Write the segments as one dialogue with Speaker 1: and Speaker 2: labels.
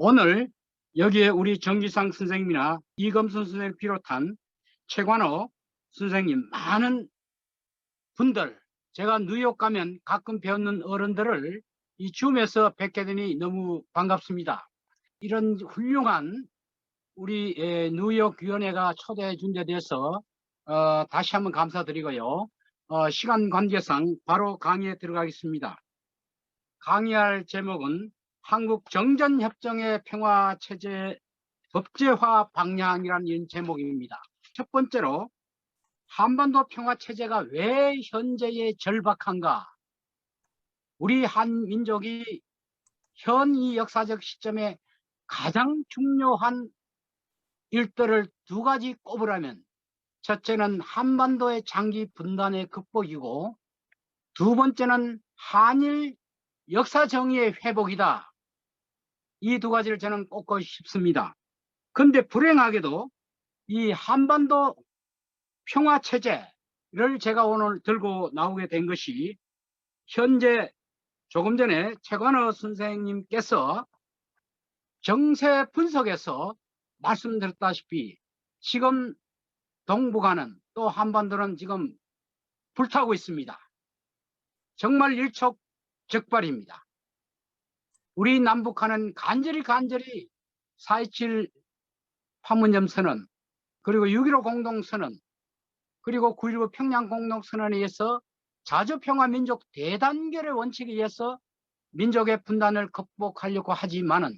Speaker 1: 오늘 여기에 우리 정기상 선생님이나 이검순 선생님 비롯한 최관호 선생님, 많은 분들, 제가 뉴욕 가면 가끔 뵙는 어른들을 이 줌에서 뵙게 되니 너무 반갑습니다. 이런 훌륭한 우리 뉴욕위원회가 초대해 준 데 대해서 다시 한번 감사드리고요. 시간 관계상 바로 강의에 들어가겠습니다. 강의할 제목은 한국 정전협정의 평화체제 법제화 방향이라는 제목입니다. 첫 번째로, 한반도 평화체제가 왜 현재에 절박한가? 우리 한민족이 현 이 역사적 시점에 가장 중요한 일들을 두 가지 꼽으라면, 첫째는 한반도의 장기 분단의 극복이고, 두 번째는 한일 역사 정의의 회복이다. 이 두 가지를 저는 꼽고 싶습니다. 그런데 불행하게도 이 한반도 평화체제를 제가 오늘 들고 나오게 된 것이, 현재 조금 전에 최관호 선생님께서 정세 분석에서 말씀드렸다시피 지금 동북아는, 또 한반도는 지금 불타고 있습니다. 정말 일촉즉발입니다. 우리 남북한은 간절히 4.27 판문점 선언, 그리고 6.15 공동선언, 그리고 9.19 평양 공동선언에 의해서 자주평화 민족 대단결의 원칙에 의해서 민족의 분단을 극복하려고 하지만은,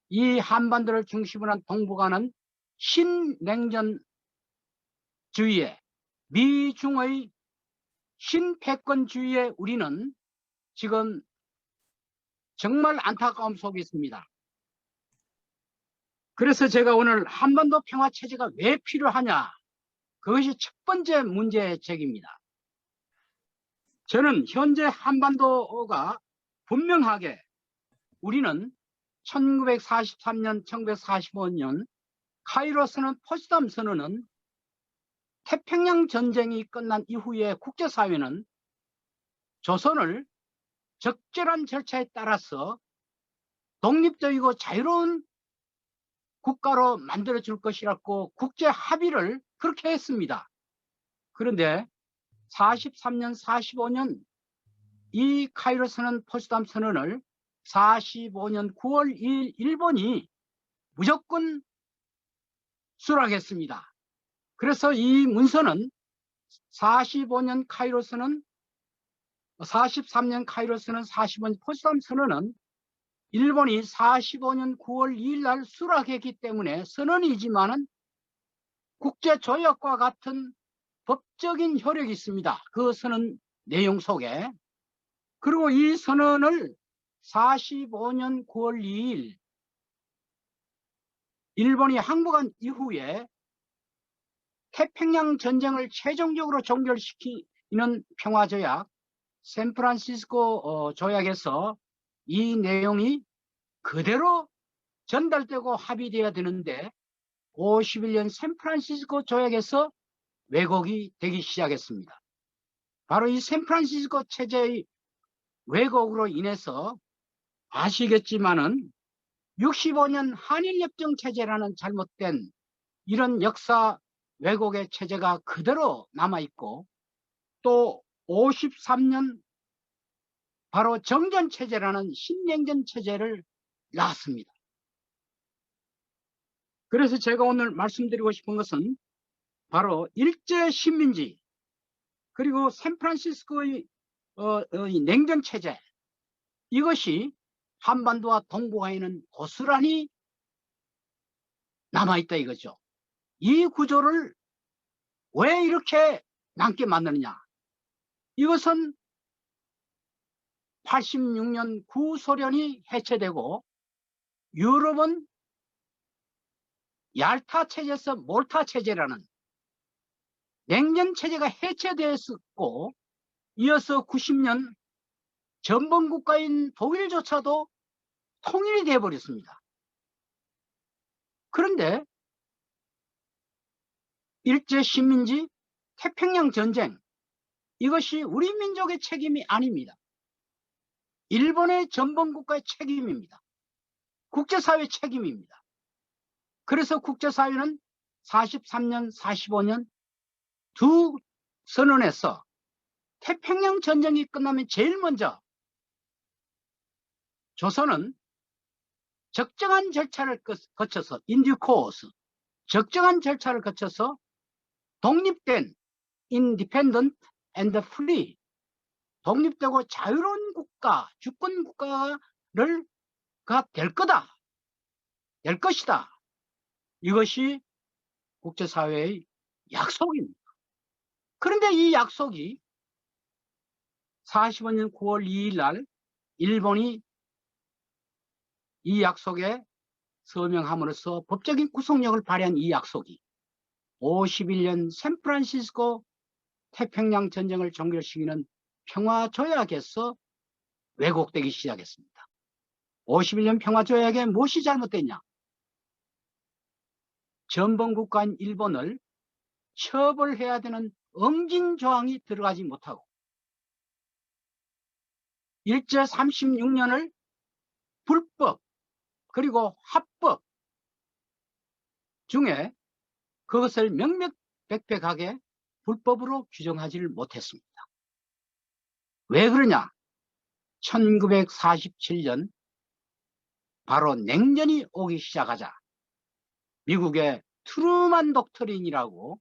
Speaker 1: 이 한반도를 중심으로 한 동북아는 신냉전주의에, 미중의 신패권주의에 우리는 지금 정말 안타까움 속에 있습니다. 그래서 제가 오늘 한반도 평화체제가 왜 필요하냐, 그것이 첫 번째 문제제기입니다. 저는 현재 한반도가 분명하게, 우리는 1943년, 1945년 카이로 선언, 포츠담 선언은, 태평양 전쟁이 끝난 이후에 국제사회는 조선을 적절한 절차에 따라서 독립적이고 자유로운 국가로 만들어줄 것이라고 국제 합의를 그렇게 했습니다. 그런데 43년, 45년 이 카이로 선언, 포츠담 선언을 45년 9월 2일 일본이 무조건 수락했습니다. 그래서 이 문서는 43년 카이로 선언, 45년 포츠담 선언은 일본이 45년 9월 2일 날 수락했기 때문에 선언이지만은 국제조약과 같은 법적인 효력이 있습니다. 그 선언 내용 속에. 그리고 이 선언을 45년 9월 2일 일본이 항복한 이후에 태평양 전쟁을 최종적으로 종결시키는 평화조약, 샌프란시스코 조약에서 이 내용이 그대로 전달되고 합의되어야 되는데, 51년 샌프란시스코 조약에서 왜곡이 되기 시작했습니다. 바로 이 샌프란시스코 체제의 왜곡으로 인해서 아시겠지만은 65년 한일협정 체제라는 잘못된 이런 역사 왜곡의 체제가 그대로 남아있고, 또 53년 바로 정전체제라는 신냉전체제를 낳았습니다. 그래서 제가 오늘 말씀드리고 싶은 것은 바로 일제신민주의, 그리고 샌프란시스코의 냉전체제, 이것이 한반도와 동북아에는 고스란히 남아있다 이거죠. 이 구조를 왜 이렇게 남게 만드느냐, 이것은 86년 구소련이 해체되고 유럽은 얄타 체제에서 몰타 체제라는 냉전 체제가 해체되었고, 이어서 90년 전범국가인 독일조차도 통일이 되어버렸습니다. 그런데 일제신민지 태평양 전쟁, 이것이 우리 민족의 책임이 아닙니다. 일본의 전범국가의 책임입니다. 국제사회 책임입니다. 그래서 국제사회는 43년, 45년 두 선언에서 태평양 전쟁이 끝나면 제일 먼저 조선은 적정한 절차를 거쳐서 인듀코어스, 적정한 절차를 거쳐서 독립된 independent and free, 독립되고 자유로운 국가, 주권 국가가 될 거다, 될 것이다. 이것이 국제사회의 약속입니다. 그런데 이 약속이 45년 9월 2일 날 일본이 이 약속에 서명함으로써 법적인 구속력을 발휘한 이 약속이 51년 샌프란시스코 태평양 전쟁을 종결시키는 평화조약에서 왜곡되기 시작했습니다. 51년 평화조약에 무엇이 잘못됐냐? 전범국가인 일본을 처벌해야 되는 응징 조항이 들어가지 못하고 일제 36년을 불법 그리고 합법 중에 그것을 명명백백하게 불법으로 규정하지를 못했습니다. 왜 그러냐? 1947년 바로 냉전이 오기 시작하자 미국의 트루만 독트린이라고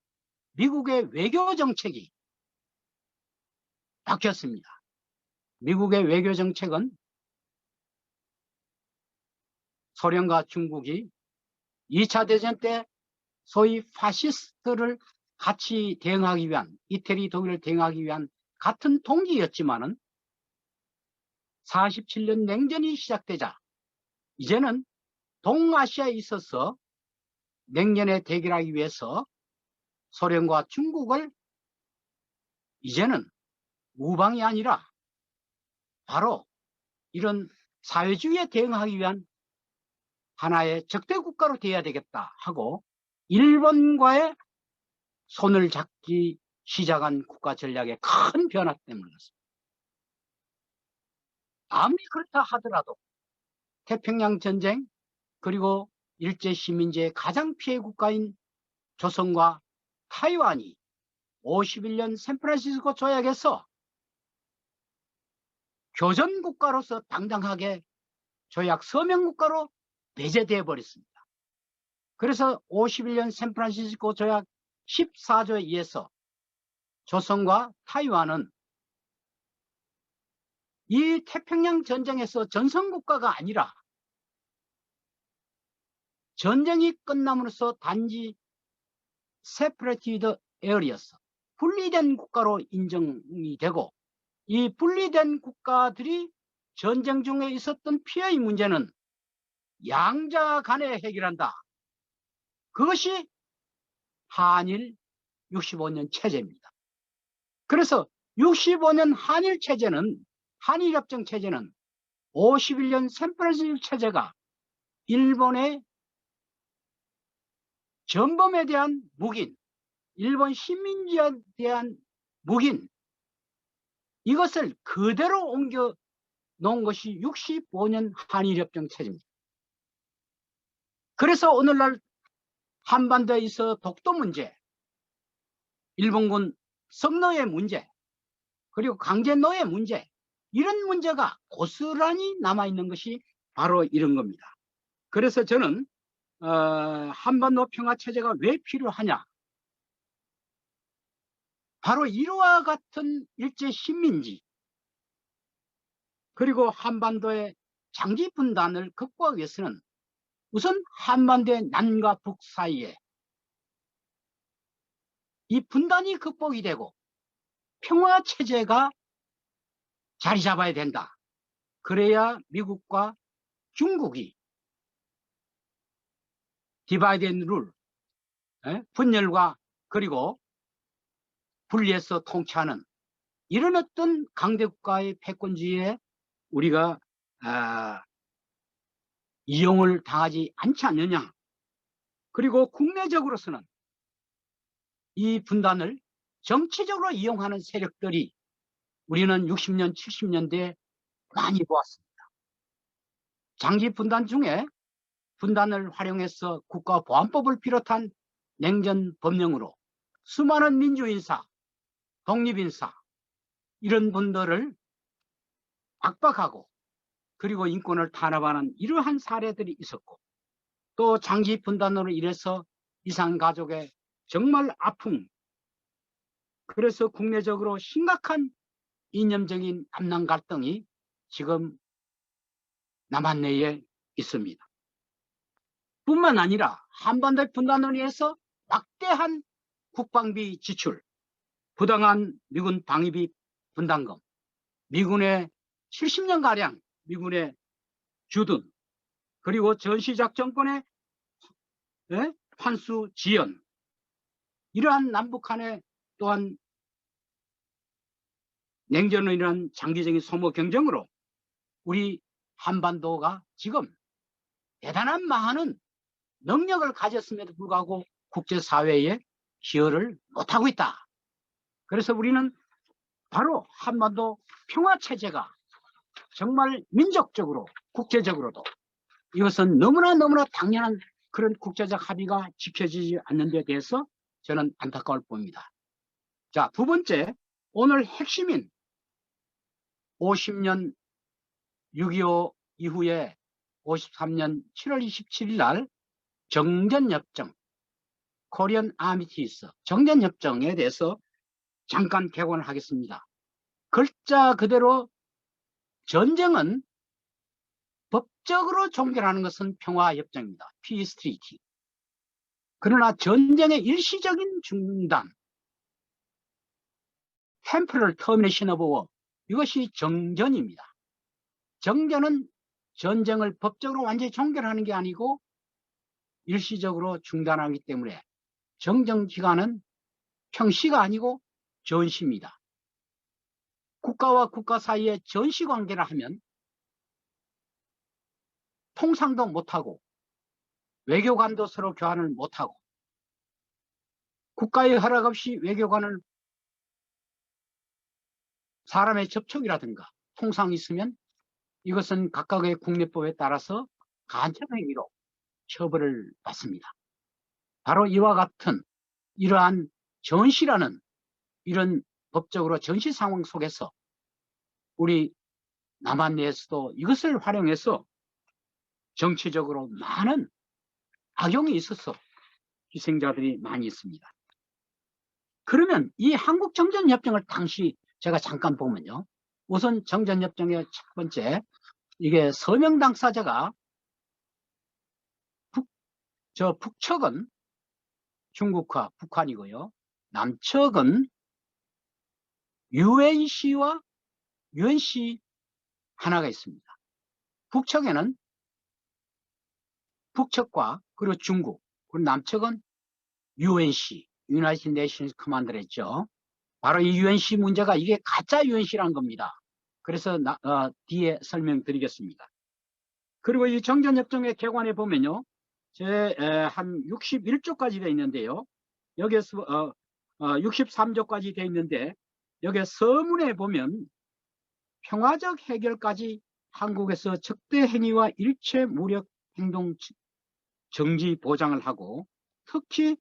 Speaker 1: 미국의 외교 정책이 바뀌었습니다. 미국의 외교 정책은 소련과 중국이 2차 대전 때 소위 파시스트를 같이 대응하기 위한, 이태리 독일을 대응하기 위한 같은 동기였지만은 47년 냉전이 시작되자 이제는 동아시아에 있어서 냉전에 대결하기 위해서 소련과 중국을 이제는 우방이 아니라 바로 이런 사회주의에 대응하기 위한 하나의 적대 국가로 돼야 되겠다 하고 일본과의 손을 잡기 시작한 국가 전략의 큰 변화 때문에 그렇습니다. 아무리 그렇다 하더라도 태평양 전쟁 그리고 일제 식민지의 가장 피해 국가인 조선과 타이완이 51년 샌프란시스코 조약에서 교전국가로서 당당하게 조약 서명국가로 배제되어 버렸습니다. 그래서 51년 샌프란시스코 조약 14조에 의해서 조선과 타이완은 이 태평양 전쟁에서 전성국가가 아니라 전쟁이 끝남으로써 단지 separated areas, 분리된 국가로 인정이 되고 이 분리된 국가들이 전쟁 중에 있었던 피해의 문제는 양자 간에 해결한다. 그것이 한일 65년 체제입니다. 그래서 65년 한일 체제는, 한일협정 체제는 51년 샌프란시스코 체제가 일본의 전범에 대한 묵인, 일본 식민지에 대한 묵인, 이것을 그대로 옮겨 놓은 것이 65년 한일협정 체제입니다. 그래서 오늘날 한반도에 있어 독도 문제, 일본군 성노예 문제, 그리고 강제노예 문제, 이런 문제가 고스란히 남아있는 것이 바로 이런 겁니다. 그래서 저는 한반도 평화체제가 왜 필요하냐? 바로 이와 같은 일제 식민지 그리고 한반도의 장기 분단을 극복하기 위해서는 우선 한반도의 남과 북 사이에 이 분단이 극복이 되고 평화체제가 자리 잡아야 된다. 그래야 미국과 중국이 디바이드 앤 룰, 분열과 그리고 분리해서 통치하는 이런 어떤 강대국가의 패권주의에 우리가 이용을 당하지 않지 않느냐. 그리고 국내적으로서는 이 분단을 정치적으로 이용하는 세력들이 우리는 60년, 70년대에 많이 보았습니다. 장기 분단 중에 분단을 활용해서 국가보안법을 비롯한 냉전 법령으로 수많은 민주인사, 독립인사 이런 분들을 압박하고 그리고 인권을 탄압하는 이러한 사례들이 있었고, 또 장기 분단으로 인해서 이산가족의 정말 아픔, 그래서 국내적으로 심각한 이념적인 남남 갈등이 지금 남한 내에 있습니다. 뿐만 아니라 한반도 분단으로 인해서 막대한 국방비 지출, 부당한 미군 방위비 분담금, 미군의 70년가량 미군의 주둔, 그리고 전시작전권의 환수 지연, 이러한 남북한의 또한 냉전으로 인한 장기적인 소모 경쟁으로 우리 한반도가 지금 대단한 많은 능력을 가졌음에도 불구하고 국제사회에 기여를 못하고 있다. 그래서 우리는 바로 한반도 평화체제가 정말 민족적으로 국제적으로도 이것은 너무나 당연한 그런 국제적 합의가 지켜지지 않는 데 대해서 저는 안타까울 뿐입니다. 자, 두 번째, 오늘 핵심인 50년 6.25 이후에 53년 7월 27일 날 정전협정, 코리안 아미티스 정전협정에 대해서 잠깐 개관을 하겠습니다. 글자 그대로 전쟁은 법적으로 종결하는 것은 평화협정입니다. Peace Treaty. 그러나 전쟁의 일시적인 중단, Temporary Termination of War, 이것이 정전입니다. 정전은 전쟁을 법적으로 완전히 종결하는 게 아니고 일시적으로 중단하기 때문에 정전기간은 평시가 아니고 전시입니다. 국가와 국가 사이에 전시관계를 하면 통상도 못하고 외교관도 서로 교환을 못하고 국가의 허락 없이 외교관을 사람의 접촉이라든가 통상이 있으면 이것은 각각의 국내법에 따라서 간첩행위로 처벌을 받습니다. 바로 이와 같은 이러한 전시라는 이런 법적으로 전시 상황 속에서 우리 남한 내에서도 이것을 활용해서 정치적으로 많은 악용이 있어서 희생자들이 많이 있습니다. 그러면 이 한국정전협정을 당시 제가 잠깐 보면요. 우선 정전협정의 첫 번째, 이게 서명 당사자가 북측은 중국과 북한이고요. 남측은 UNC와 UNC 하나가 있습니다. 북측에는 북측과 그리고 중국, 그리고 남측은 UNC, United Nations Command를 했죠. 바로 이 UNC 문제가 이게 가짜 UNC라는 겁니다. 그래서 뒤에 설명드리겠습니다. 그리고 이 정전협정의 개관에 보면요. 한 61조까지 되어 있는데요. 여기에서 63조까지 되어 있는데 여기 서문에 보면 평화적 해결까지 한국에서 적대 행위와 일체 무력 행동 정지 보장을 하고, 특히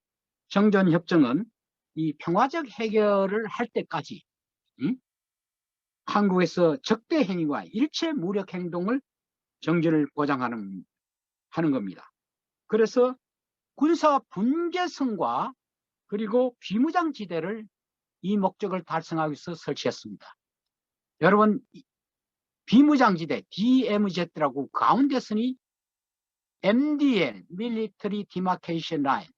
Speaker 1: 정전협정은 이 평화적 해결을 할 때까지 한국에서 적대 행위와 일체 무력 행동을 정지를 보장하는 겁니다. 그래서 군사 분계선과 그리고 비무장지대를 이 목적을 달성하기 위해서 설치했습니다. 여러분, 비무장지대 DMZ라고 가운데 선이 MDL, Military Demarcation Line,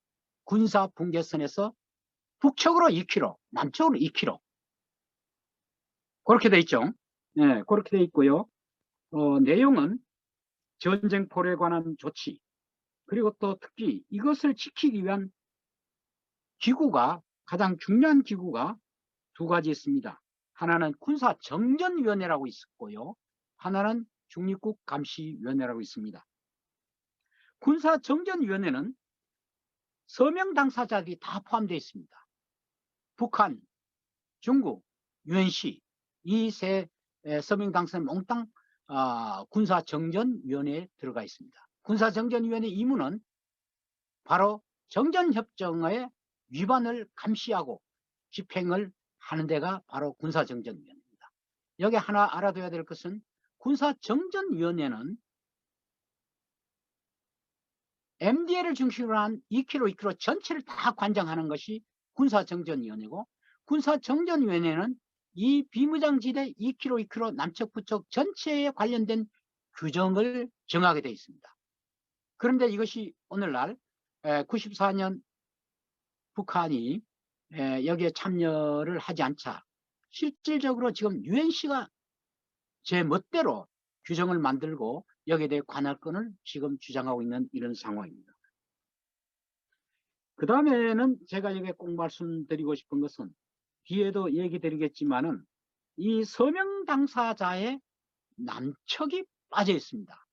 Speaker 1: 군사 분계선에서 북쪽으로 2km, 남쪽으로 2km. 그렇게 돼 있죠. 네, 그렇게 돼 있고요. 내용은 전쟁포로에 관한 조치, 그리고 또 특히 이것을 지키기 위한 기구가, 가장 중요한 기구가 두 가지 있습니다. 하나는 군사정전위원회라고 있었고요. 하나는 중립국감시위원회라고 있습니다. 군사정전위원회는 서명 당사자들이 다 포함되어 있습니다. 북한, 중국, UNC 이 세 서명 당사자 몽땅 군사정전위원회에 들어가 있습니다. 군사정전위원회 임무는 바로 정전협정의 위반을 감시하고 집행을 하는 데가 바로 군사정전위원회입니다. 여기 하나 알아둬야 될 것은 군사정전위원회는 MDL을 중심으로 한 2km, 2km 전체를 다 관장하는 것이 군사정전위원회고, 군사정전위원회는 이 비무장지대 2km, 2km 남측 북측 전체에 관련된 규정을 정하게 되어 있습니다. 그런데 이것이 오늘날 94년 북한이 여기에 참여를 하지 않자 실질적으로 지금 UNC가 제 멋대로 규정을 만들고 여기에 대해 관할권을 지금 주장하고 있는 이런 상황입니다. 그 다음에는 제가 여기 꼭 말씀드리고 싶은 것은 뒤에도 얘기 드리겠지만은 이 서명 당사자의 남측이 빠져 있습니다.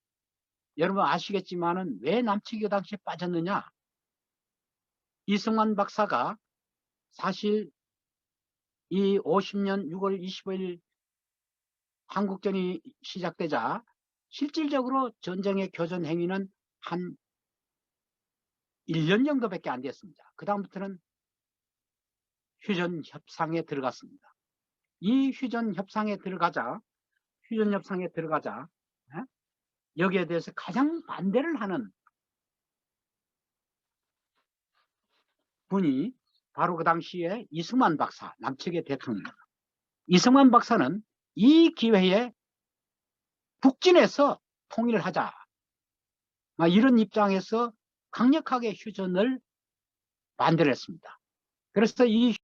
Speaker 1: 여러분 아시겠지만은 왜 남측이 그 당시에 빠졌느냐? 이승만 박사가 사실 이 50년 6월 25일 한국전이 시작되자 실질적으로 전쟁의 교전 행위는 한 1년 정도밖에 안 됐습니다. 그 다음부터는 휴전 협상에 들어갔습니다. 이 휴전 협상에 들어가자 여기에 대해서 가장 반대를 하는 분이 바로 그 당시에 이승만 박사, 남측의 대통령. 이승만 박사는 이 기회에 북진해서 통일을 하자, 이런 입장에서 강력하게 휴전을 반대를 했습니다. 그래서 이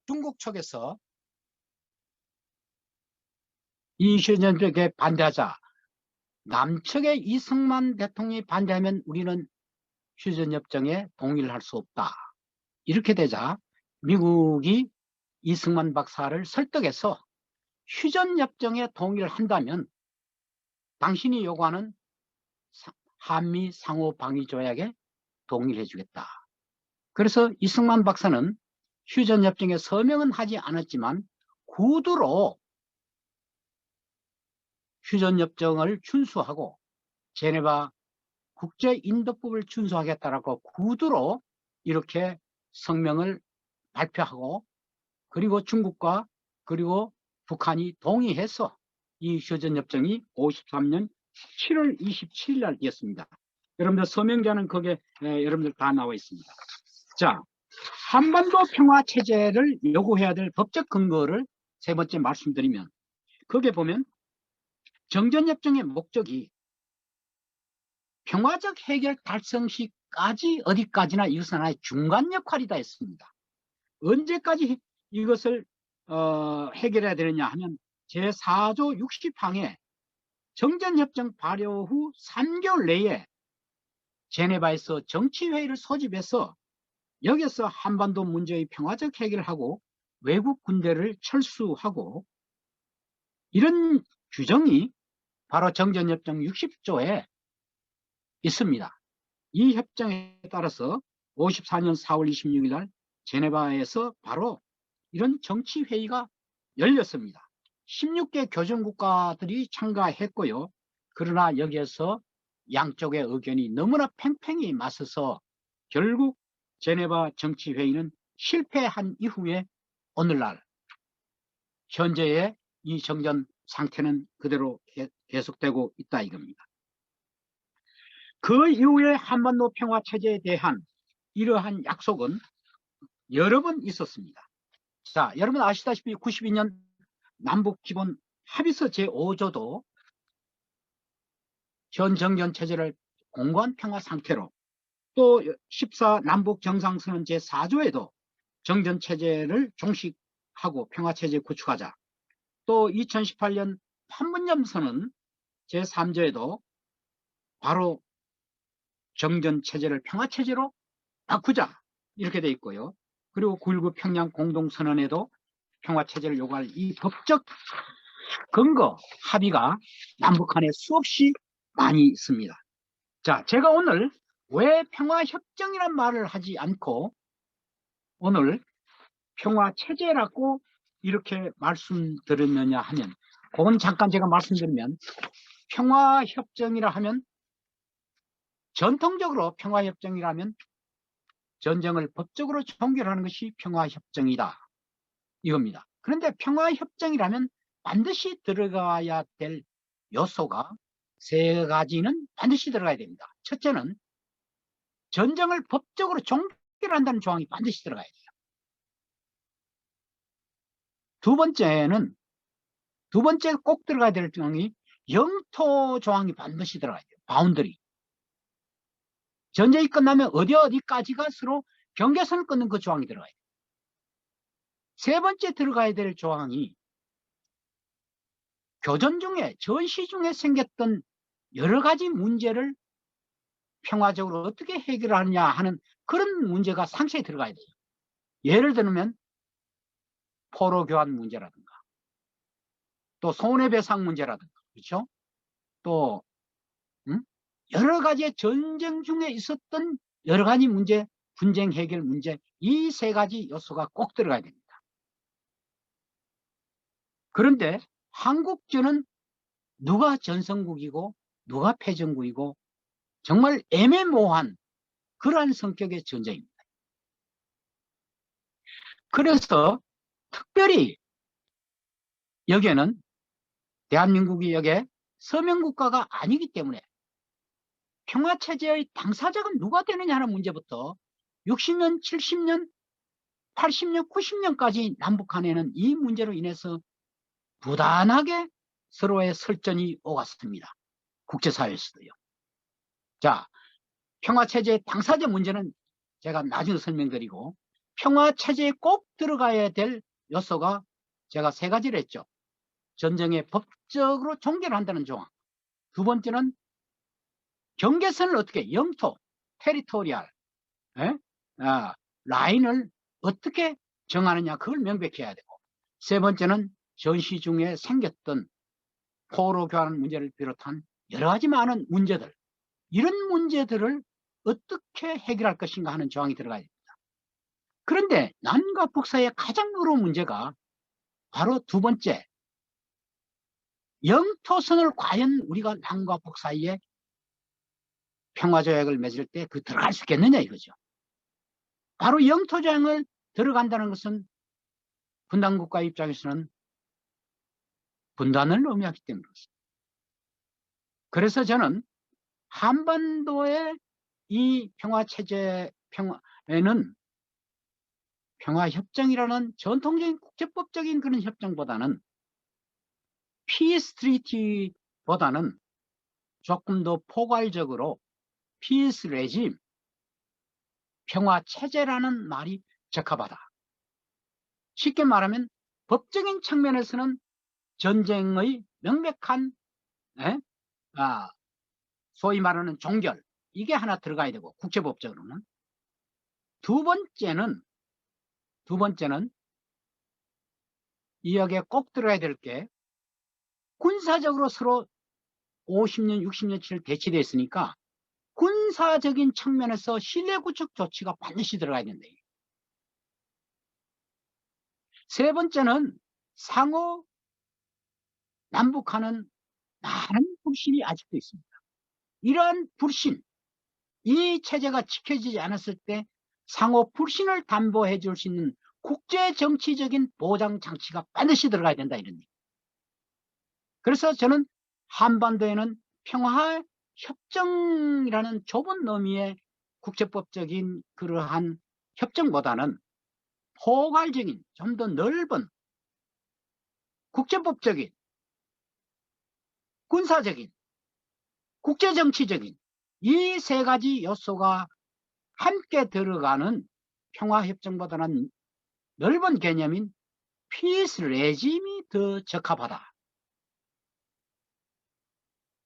Speaker 1: 중국 측에서 이 휴전에 반대하자, 남측의 이승만 대통령이 반대하면 우리는 휴전협정에 동의를 할 수 없다. 이렇게 되자 미국이 이승만 박사를 설득해서 휴전협정에 동의를 한다면 당신이 요구하는 한미 상호방위조약에 동의를 해주겠다. 그래서 이승만 박사는 휴전협정에 서명은 하지 않았지만 구두로 휴전협정을 준수하고 제네바 국제인도법을 준수하겠다라고 구두로 이렇게 성명을 발표하고, 그리고 중국과 그리고 북한이 동의해서 이 휴전협정이 53년 7월 27일 날이었습니다. 여러분들 서명자는 거기에 여러분들 다 나와 있습니다. 자, 한반도 평화체제를 요구해야 될 법적 근거를 세 번째 말씀드리면, 거기에 보면 정전협정의 목적이 평화적 해결 달성 시까지 어디까지나 이것은 하나의 중간 역할이다 했습니다. 언제까지 이것을 해결해야 되느냐 하면 제4조 60항에 정전협정 발효 후 3개월 내에 제네바에서 정치회의를 소집해서 여기서 한반도 문제의 평화적 해결을 하고 외국 군대를 철수하고, 이런 규정이 바로 정전협정 60조에 있습니다. 이 협정에 따라서 54년 4월 26일 날 제네바에서 바로 이런 정치회의가 열렸습니다. 16개 교정국가들이 참가했고요. 그러나 여기에서 양쪽의 의견이 너무나 팽팽히 맞서서 결국 제네바 정치회의는 실패한 이후에 오늘날 현재의 이 정전 상태는 그대로 계속되고 있다 이겁니다. 그 이후에 한반도 평화체제에 대한 이러한 약속은 여러 번 있었습니다. 자, 여러분 아시다시피 92년 남북기본 합의서 제5조도 현 정전체제를 공고한 평화 상태로, 또 14 남북정상선언 제4조에도 정전체제를 종식하고 평화체제 구축하자, 또 2018년 판문점선언 제3조에도 바로 정전체제를 평화체제로 바꾸자 이렇게 돼 있고요. 그리고 9.19 평양 공동선언에도 평화체제를 요구할 이 법적 근거 합의가 남북한에 수없이 많이 있습니다. 자, 제가 오늘 왜 평화협정이란 말을 하지 않고 오늘 평화체제라고 이렇게 말씀드렸느냐 하면, 그건 잠깐 제가 말씀드리면, 평화협정이라 하면, 전통적으로 평화협정이라면 전쟁을 법적으로 종결하는 것이 평화협정이다, 이겁니다. 그런데 평화협정이라면 반드시 들어가야 될 요소가 세 가지는 반드시 들어가야 됩니다. 첫째는 전쟁을 법적으로 종결한다는 조항이 반드시 들어가야 돼요. 두 번째 꼭 들어가야 될 조항이 영토 조항이 반드시 들어가야 돼요. 바운더리. 전쟁이 끝나면 어디까지가 서로 경계선을 끊는 그 조항이 들어가야 돼요. 세 번째 들어가야 될 조항이 교전 중에, 전시 중에 생겼던 여러 가지 문제를 평화적으로 어떻게 해결하느냐 하는 그런 문제가 상세히 들어가야 돼요. 예를 들면 포로 교환 문제라든가, 또 손해배상 문제라든가, 그렇죠? 또 여러 가지의 전쟁 중에 있었던 여러 가지 문제, 분쟁 해결 문제, 이 세 가지 요소가 꼭 들어가야 됩니다. 그런데 한국전은 누가 전성국이고 누가 패전국이고 정말 애매모호한 그러한 성격의 전쟁입니다. 그래서 특별히 여기에는 대한민국이 여기에 서명국가가 아니기 때문에 평화체제의 당사자가 누가 되느냐 하는 문제부터 60년, 70년, 80년, 90년까지 남북한에는 이 문제로 인해서 부단하게 서로의 설전이 오갔습니다. 국제사회에서도요. 자, 평화체제의 당사자 문제는 제가 나중에 설명드리고, 평화체제에 꼭 들어가야 될 요소가 제가 세 가지를 했죠. 전쟁의 법적으로 종결한다는 조항. 두 번째는 경계선을 어떻게, 영토, 테리토리얼, 라인을 어떻게 정하느냐, 그걸 명백히 해야 되고, 세 번째는 전시 중에 생겼던 포로 교환 문제를 비롯한 여러 가지 많은 문제들, 이런 문제들을 어떻게 해결할 것인가 하는 조항이 들어가야 됩니다. 그런데 남과 북 사이의 가장 어려운 문제가 바로 두 번째, 영토선을 과연 우리가 남과 북 사이에 평화조약을 맺을 때 그 들어갈 수 있겠느냐 이거죠. 바로 영토조약을 들어간다는 것은 분단국가 입장에서는 분단을 의미하기 때문에 그렇습니다. 그래서 저는 한반도의 이 평화체제, 평화에는 평화협정이라는 전통적인 국제법적인 그런 협정보다는 피스 트리티보다는 조금 더 포괄적으로 피스 레짐, 평화체제라는 말이 적합하다. 쉽게 말하면 법적인 측면에서는 전쟁의 명백한 소위 말하는 종결, 이게 하나 들어가야 되고, 국제법적으로는. 두 번째는 이 역에 꼭 들어야 될 게, 군사적으로 서로 50년, 60년치를 대치되어 있으니까 군사적인 측면에서 신뢰구축 조치가 반드시 들어가야 된다. 세 번째는 상호 남북한은 많은 불신이 아직도 있습니다. 이러한 불신, 이 체제가 지켜지지 않았을 때 상호 불신을 담보해 줄 수 있는 국제 정치적인 보장 장치가 반드시 들어가야 된다, 이런 얘기. 그래서 저는 한반도에는 평화 협정이라는 좁은 의미의 국제법적인 그러한 협정보다는 포괄적인, 좀 더 넓은 국제법적인, 군사적인, 국제정치적인 이 세 가지 요소가 함께 들어가는 평화협정보다는 넓은 개념인 피스 레짐이 더 적합하다.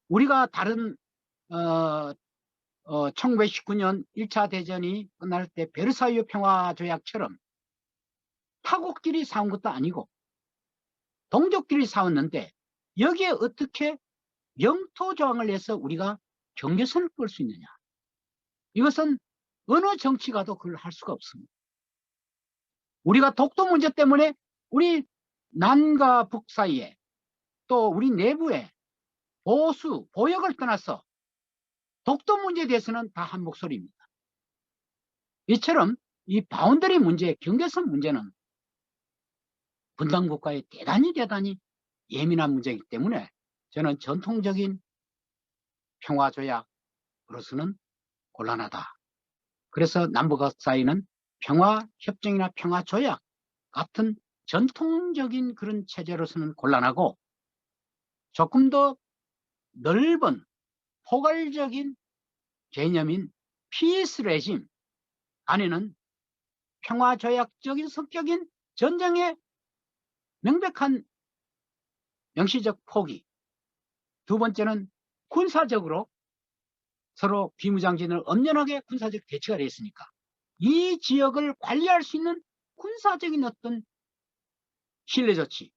Speaker 1: 우리가 다른 1919년 1차 대전이 끝날 때 베르사유 평화조약처럼 타국끼리 싸운 것도 아니고 동족끼리 싸웠는데 여기에 어떻게 영토 조항을 내서 우리가 경계선을 끌 수 있느냐. 이것은 어느 정치가도 그걸 할 수가 없습니다. 우리가 독도 문제 때문에 우리 남과 북 사이에 또 우리 내부에 보수, 보역을 떠나서 독도 문제에 대해서는 다 한 목소리입니다. 이처럼 이 바운더리 문제, 경계선 문제는 분단국가의 대단히 예민한 문제이기 때문에 저는 전통적인 평화조약으로서는 곤란하다. 그래서 남북 사이는 평화협정이나 평화조약 같은 전통적인 그런 체제로서는 곤란하고 조금 더 넓은 포괄적인 개념인 피스 레짐 안에는 평화조약적인 성격인 전쟁의 명백한 명시적 포기, 두 번째는 군사적으로 서로 비무장지는 엄연하게 군사적 대치가 되어 있으니까 이 지역을 관리할 수 있는 군사적인 어떤 신뢰 조치,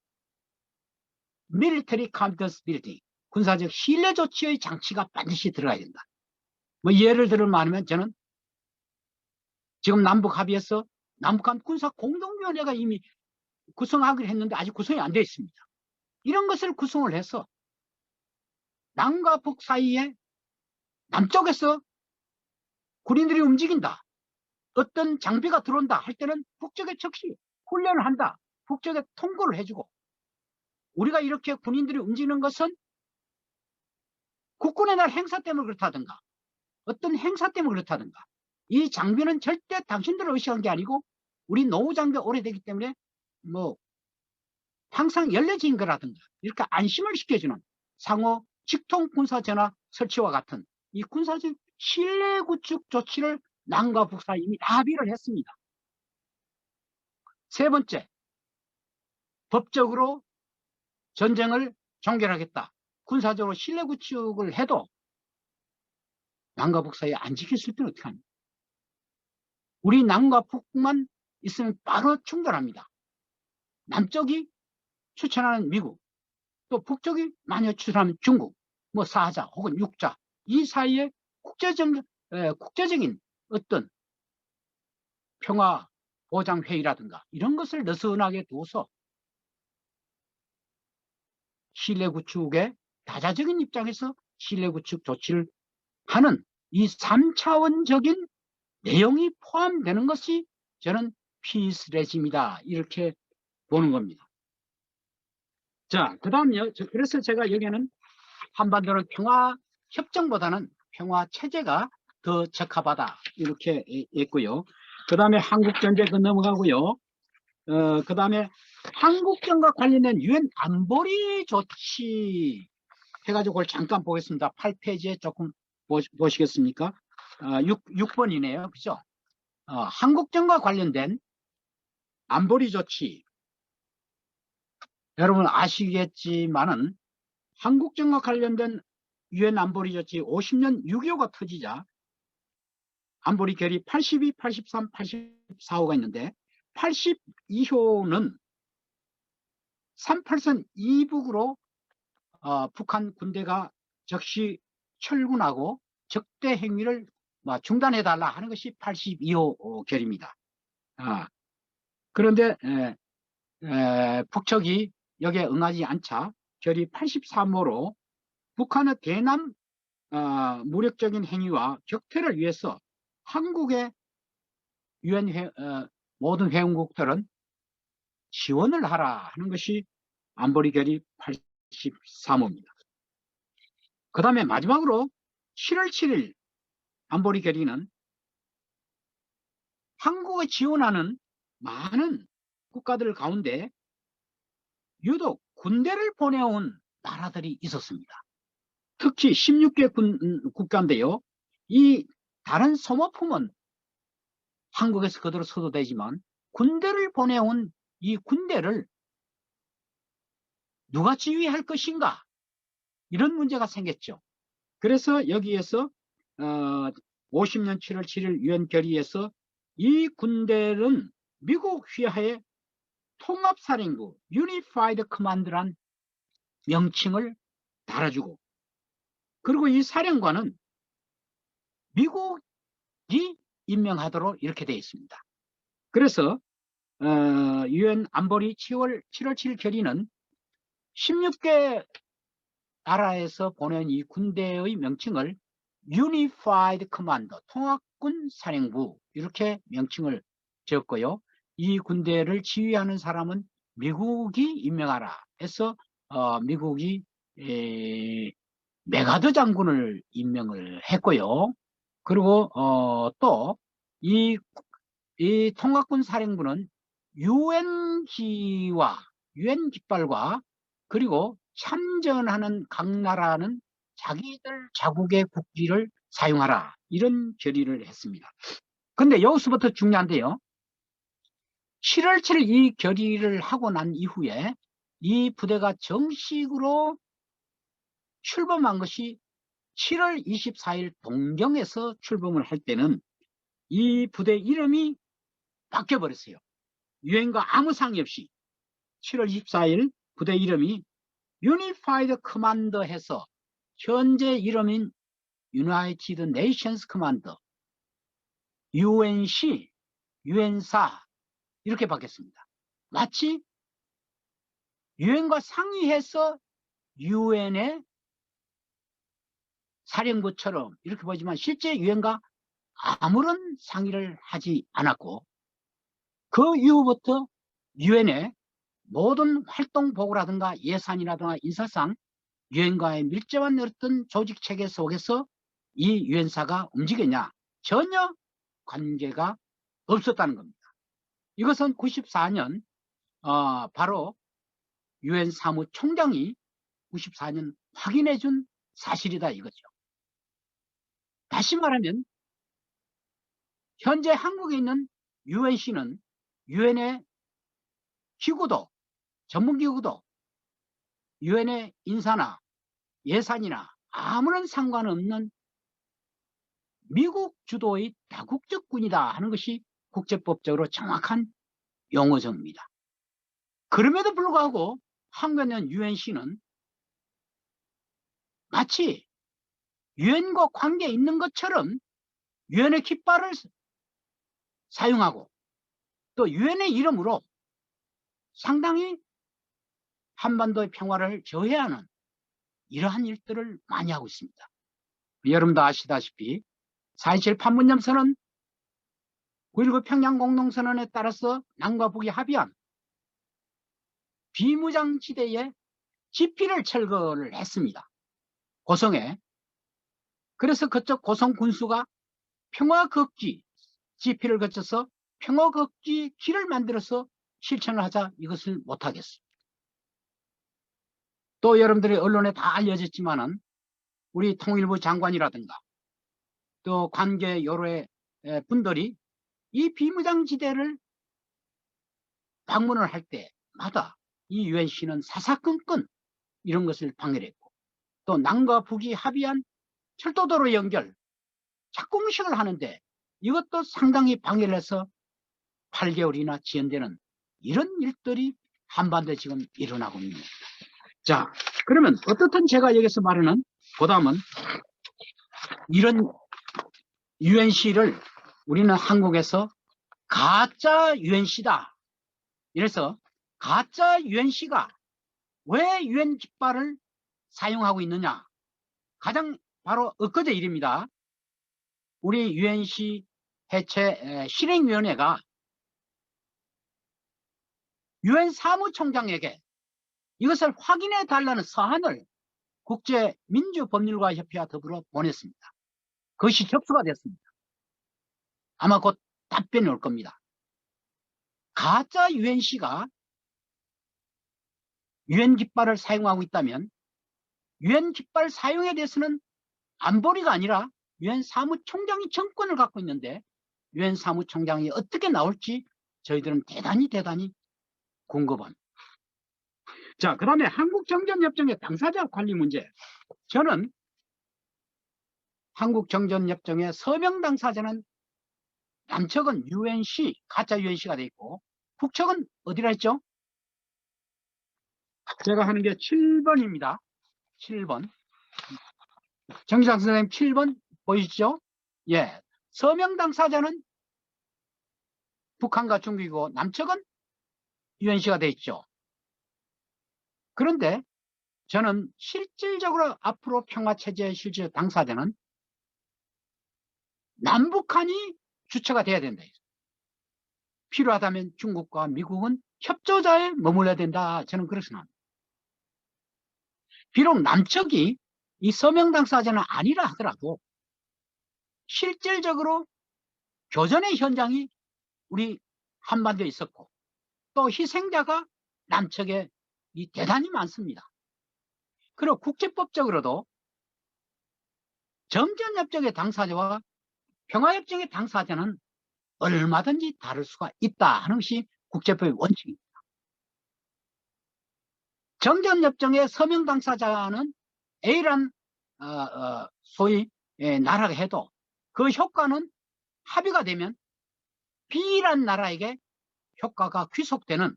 Speaker 1: military confidence building, 군사적 신뢰 조치의 장치가 반드시 들어가야 된다. 뭐 예를 들면 저는 지금 남북 합의에서 남북한 군사 공동위원회가 이미 구성하기로 했는데 아직 구성이 안 되어 있습니다. 이런 것을 구성을 해서 남과 북 사이에 남쪽에서 군인들이 움직인다. 어떤 장비가 들어온다 할 때는 북쪽에 즉시 훈련을 한다. 북쪽에 통보를 해주고 우리가 이렇게 군인들이 움직이는 것은 국군의 날 행사 때문에 그렇다든가 어떤 행사 때문에 그렇다든가 이 장비는 절대 당신들을 의식한 게 아니고 우리 노후 장비가 오래되기 때문에 뭐 항상 연례지인 거라든가 이렇게 안심을 시켜주는 상호 직통 군사 전화 설치와 같은 이 군사적 신뢰 구축 조치를 남과 북 사이 이미 합의를 했습니다. 세 번째, 법적으로 전쟁을 종결하겠다. 군사적으로 신뢰 구축을 해도 남과 북 사이에 안 지켰을 때는 어떻게 합니까? 우리 남과 북만 있으면 바로 충돌합니다. 남쪽이 추천하는 미국, 또 북쪽이 만약 추천하면 중국, 뭐 4자 혹은 6자 이 사이에 국제적인 어떤 평화 보장 회의라든가 이런 것을 느슨하게 두어서 신뢰 구축의 다자적인 입장에서 신뢰 구축 조치를 하는 이 3차원적인 내용이 포함되는 것이 저는 피스 레짐이다 이렇게 보는 겁니다. 자, 그 다음요. 그래서 제가 여기에는 한반도는 평화 협정보다는 평화 체제가 더 적합하다 이렇게 했고요. 그 다음에 한국전쟁 넘어가고요. 그 다음에 한국전과 관련된 유엔 안보리 조치 해가지고 그걸 잠깐 보겠습니다. 8페이지에 조금 보시겠습니까? 6번이네요. 그죠? 한국전과 관련된 안보리 조치. 여러분 아시겠지만은 한국전과 관련된 유엔 안보리 조치 50년 6.25가 터지자 안보리 결의 82, 83, 84호가 있는데 82호는 38선 이북으로 북한 군대가 즉시 철군하고 적대 행위를 중단해달라 하는 것이 82호 결의입니다. 그런데 북측이 여기에 응하지 않자 결의 83호로 북한의 대남 무력적인 행위와 격퇴를 위해서 한국의 유엔 모든 회원국들은 지원을 하라 하는 것이 안보리 결의 83호입니다. 그 다음에 마지막으로 7월 7일 안보리 결의는 한국에 지원하는 많은 국가들 가운데 유독 군대를 보내온 나라들이 있었습니다. 특히 16개 국가인데요. 이 다른 소모품은 한국에서 그대로 써도 되지만 군대를 보내온 이 군대를 누가 지휘할 것인가 이런 문제가 생겼죠. 그래서 여기에서 50년 7월 7일 유엔 결의에서 이 군대는 미국 휘하의 통합사령부 Unified Command란 명칭을 달아주고 그리고 이 사령관은 미국 임명하도록 이렇게 되어 있습니다. 그래서 유엔 안보리 7월 7일 결의는 16개 나라에서 보낸 이 군대의 명칭을 Unified Command, 통합군 사령부 이렇게 명칭을 지었고요. 이 군대를 지휘하는 사람은 미국이 임명하라 해서 미국이 메가더 장군을 임명을 했고요. 그리고 또 이 통합군 사령부는 유엔기와 유엔 깃발과 그리고 참전하는 각 나라는 자기들 자국의 국기를 사용하라 이런 결의를 했습니다. 근데 여기서부터 중요한데요. 7월 7일 이 결의를 하고 난 이후에 이 부대가 정식으로 출범한 것이 7월 24일 동경에서 출범을 할 때는 이 부대 이름이 바뀌어버렸어요. 유엔과 아무 상의 없이 7월 24일 부대 이름이 Unified Command 해서 현재 이름인 United Nations Command, UNC, 유엔사 이렇게 바뀌었습니다. 마치 유엔과 상의해서 유엔의 사령부처럼 이렇게 보지만 실제 유엔과 아무런 상의를 하지 않았고 그 이후부터 유엔의 모든 활동 보고라든가 예산이라든가 인사상 유엔과의 밀접한 어떤 조직 체계 속에서 이 유엔사가 움직였냐? 전혀 관계가 없었다는 겁니다. 이것은 94년 바로 유엔 사무총장이 94년 확인해 준 사실이다 이거죠. 다시 말하면 현재 한국에 있는 UNC는 유엔의 기구도 전문기구도 유엔의 인사나 예산이나 아무런 상관없는 미국 주도의 다국적 군이다 하는 것이 국제법적으로 정확한 용어정입니다. 그럼에도 불구하고 한국에 있는 UNC는 마치 유엔과 관계 있는 것처럼 유엔의 깃발을 사용하고 또 유엔의 이름으로 상당히 한반도의 평화를 저해하는 이러한 일들을 많이 하고 있습니다. 여러분도 아시다시피 4.27 판문점선언 9.19 평양공동선언에 따라서 남과 북이 합의한 비무장지대에 지피를 철거를 했습니다. 고성에. 그래서 그쪽 고성 군수가 평화걷기 지피를 거쳐서 평화걷기 길을 만들어서 실천을 하자 이것을 못하겠습니다. 또 여러분들이 언론에 다 알려졌지만은 우리 통일부 장관이라든가 또 관계 여러 분들이 이 비무장지대를 방문을 할 때마다 이 UNC는 사사건건 이런 것을 방해를 했고 또 남과 북이 합의한 철도도로 연결 착공식을 하는데 이것도 상당히 방해를 해서 8개월이나 지연되는 이런 일들이 한반도에 지금 일어나고 있는 겁니다. 자, 그러면 어떻든 제가 여기서 말하는 보담은 이런 UNC를 우리는 한국에서 가짜 UNC다. 이래서 가짜 UNC가 왜 UN 깃발을 사용하고 있느냐. 가장 바로 엊그제 일입니다. 우리 UNC 해체 실행위원회가 UN 사무총장에게 이것을 확인해 달라는 서한을 국제민주법률가협회와 더불어 보냈습니다. 그것이 접수가 됐습니다. 아마 곧 답변이 올 겁니다. 가짜 UNC가 UN 깃발을 사용하고 있다면 UN 깃발 사용에 대해서는 안보리가 아니라 UN 사무총장이 정권을 갖고 있는데 UN 사무총장이 어떻게 나올지 저희들은 대단히 궁금합니다. 자, 그 다음에 한국정전협정의 당사자 관리 문제. 저는 한국정전협정의 서명 당사자는 남측은 UNC, 가짜 UNC가 돼 있고 북측은 어디라 했죠? 제가 하는 게 7번입니다. 7번. 정지상 선생님 7번 보이시죠? 예. 서명 당사자는 북한과 중국이고 남측은 유엔시가 돼 있죠. 그런데 저는 실질적으로 앞으로 평화체제의 실질 당사자는 남북한이 주체가 돼야 된다. 필요하다면 중국과 미국은 협조자에 머물러야 된다. 저는 그렇게 생각합니다. 비록 남측이 이 서명 당사자는 아니라 하더라도 실질적으로 교전의 현장이 우리 한반도에 있었고 또 희생자가 남측에 대단히 많습니다. 그리고 국제법적으로도 정전협정의 당사자와 평화협정의 당사자는 얼마든지 다를 수가 있다 하는 것이 국제법의 원칙입니다. 정전협정의 서명 당사자는 A란 소위 나라가 해도 그 효과는 합의가 되면 B란 나라에게 효과가 귀속되는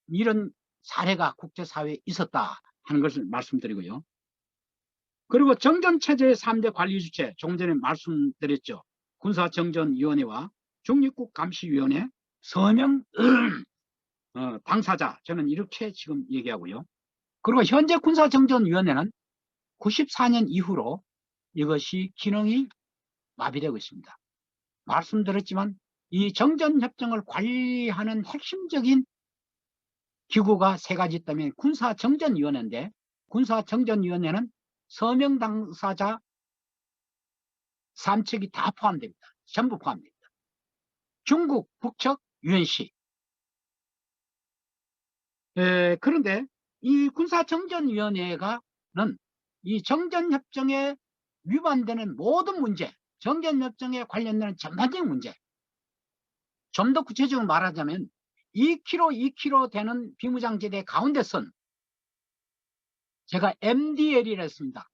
Speaker 1: 이런 사례가 국제사회에 있었다 하는 것을 말씀드리고요. 그리고 정전체제의 3대 관리주체, 조금 전에 말씀드렸죠. 군사정전위원회와 중립국감시위원회, 서명 당사자, 저는 이렇게 지금 얘기하고요. 그리고 현재 군사정전위원회는 94년 이후로 이것이 기능이 마비되고 있습니다. 말씀드렸지만 이 정전협정을 관리하는 핵심적인 기구가 3가지 있다면 군사정전위원회인데, 군사정전위원회는 서명 당사자 3척이 다 포함됩니다. 전부 포함됩니다. 중국, 북측, 유엔시. 그런데 이 군사정전위원회가는 이 정전협정에 위반되는 모든 문제, 정전협정에 관련되는 전반적인 문제, 좀 더 구체적으로 말하자면 2km 되는 비무장지대 가운데선, 제가 MDL이라 했습니다.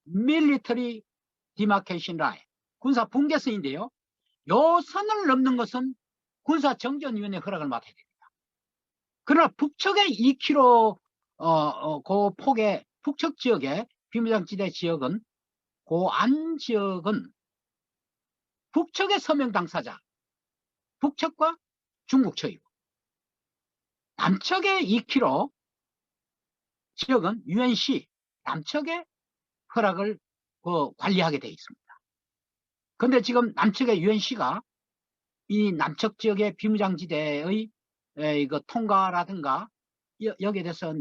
Speaker 1: Military Demarcation Line, 군사 분계선인데요. 요 선을 넘는 것은 군사정전위원회 허락을 맡아야 됩니다. 그러나 북측의 2km 그 폭의 북측 지역의 비무장지대 지역은, 그 안 지역은 북측의 서명 당사자, 북측과 중국 측이고, 남측의 2km 지역은 유엔시, 남측의 허락을 관리하게 되어 있습니다. 그런데 지금 남측의 유엔시가 이 남측 지역의 비무장지대의 이거 통과라든가 여기에 대해서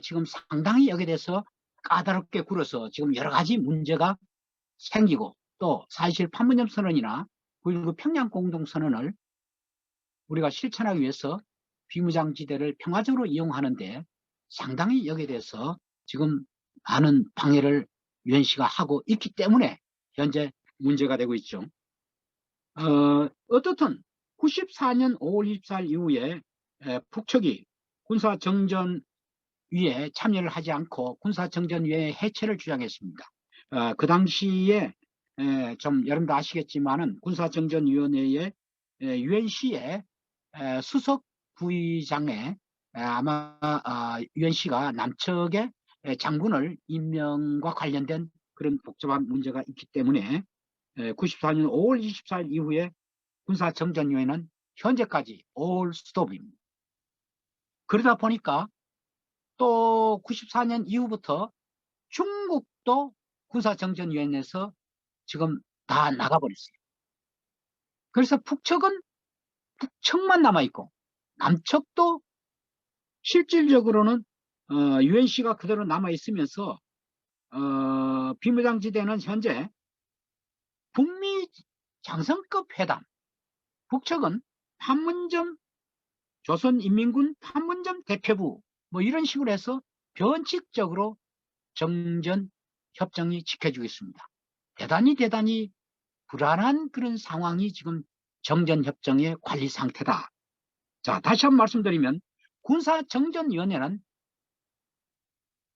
Speaker 1: 지금 상당히 여기에 대해서 까다롭게 굴어서 지금 여러 가지 문제가 생기고, 또 사실 판문점 선언이나 9.19 평양 공동선언을 우리가 실천하기 위해서 비무장지대를 평화적으로 이용하는데 상당히 여기에 대해서 지금 많은 방해를 유엔시가 하고 있기 때문에 현재 문제가 되고 있죠. 어떻든 94년 5월 24일 이후에 북측이 군사정전위에 참여를 하지 않고 군사정전위의 해체를 주장했습니다. 그 당시에 좀 여러분도 아시겠지만은 군사정전위원회의 유엔시의 수석 부의장에 아마 유엔시가 남측의 장군을 임명과 관련된 그런 복잡한 문제가 있기 때문에 94년 5월 24일 이후에 군사정전위원회는 현재까지 올 스톱입니다. 그러다 보니까 또 94년 이후부터 중국도 군사정전위원회에서 지금 다 나가버렸어요. 그래서 북측은 북측만 남아있고 남측도 실질적으로는 유엔시가 그대로 남아있으면서 비무장지대는 현재 북미 장성급 회담, 북측은 판문점 조선인민군 판문점 대표부 뭐 이런 식으로 해서 변칙적으로 정전 협정이 지켜지고 있습니다. 대단히 불안한 그런 상황이 지금 정전 협정의 관리 상태다. 자, 다시 한번 말씀드리면 군사정전위원회는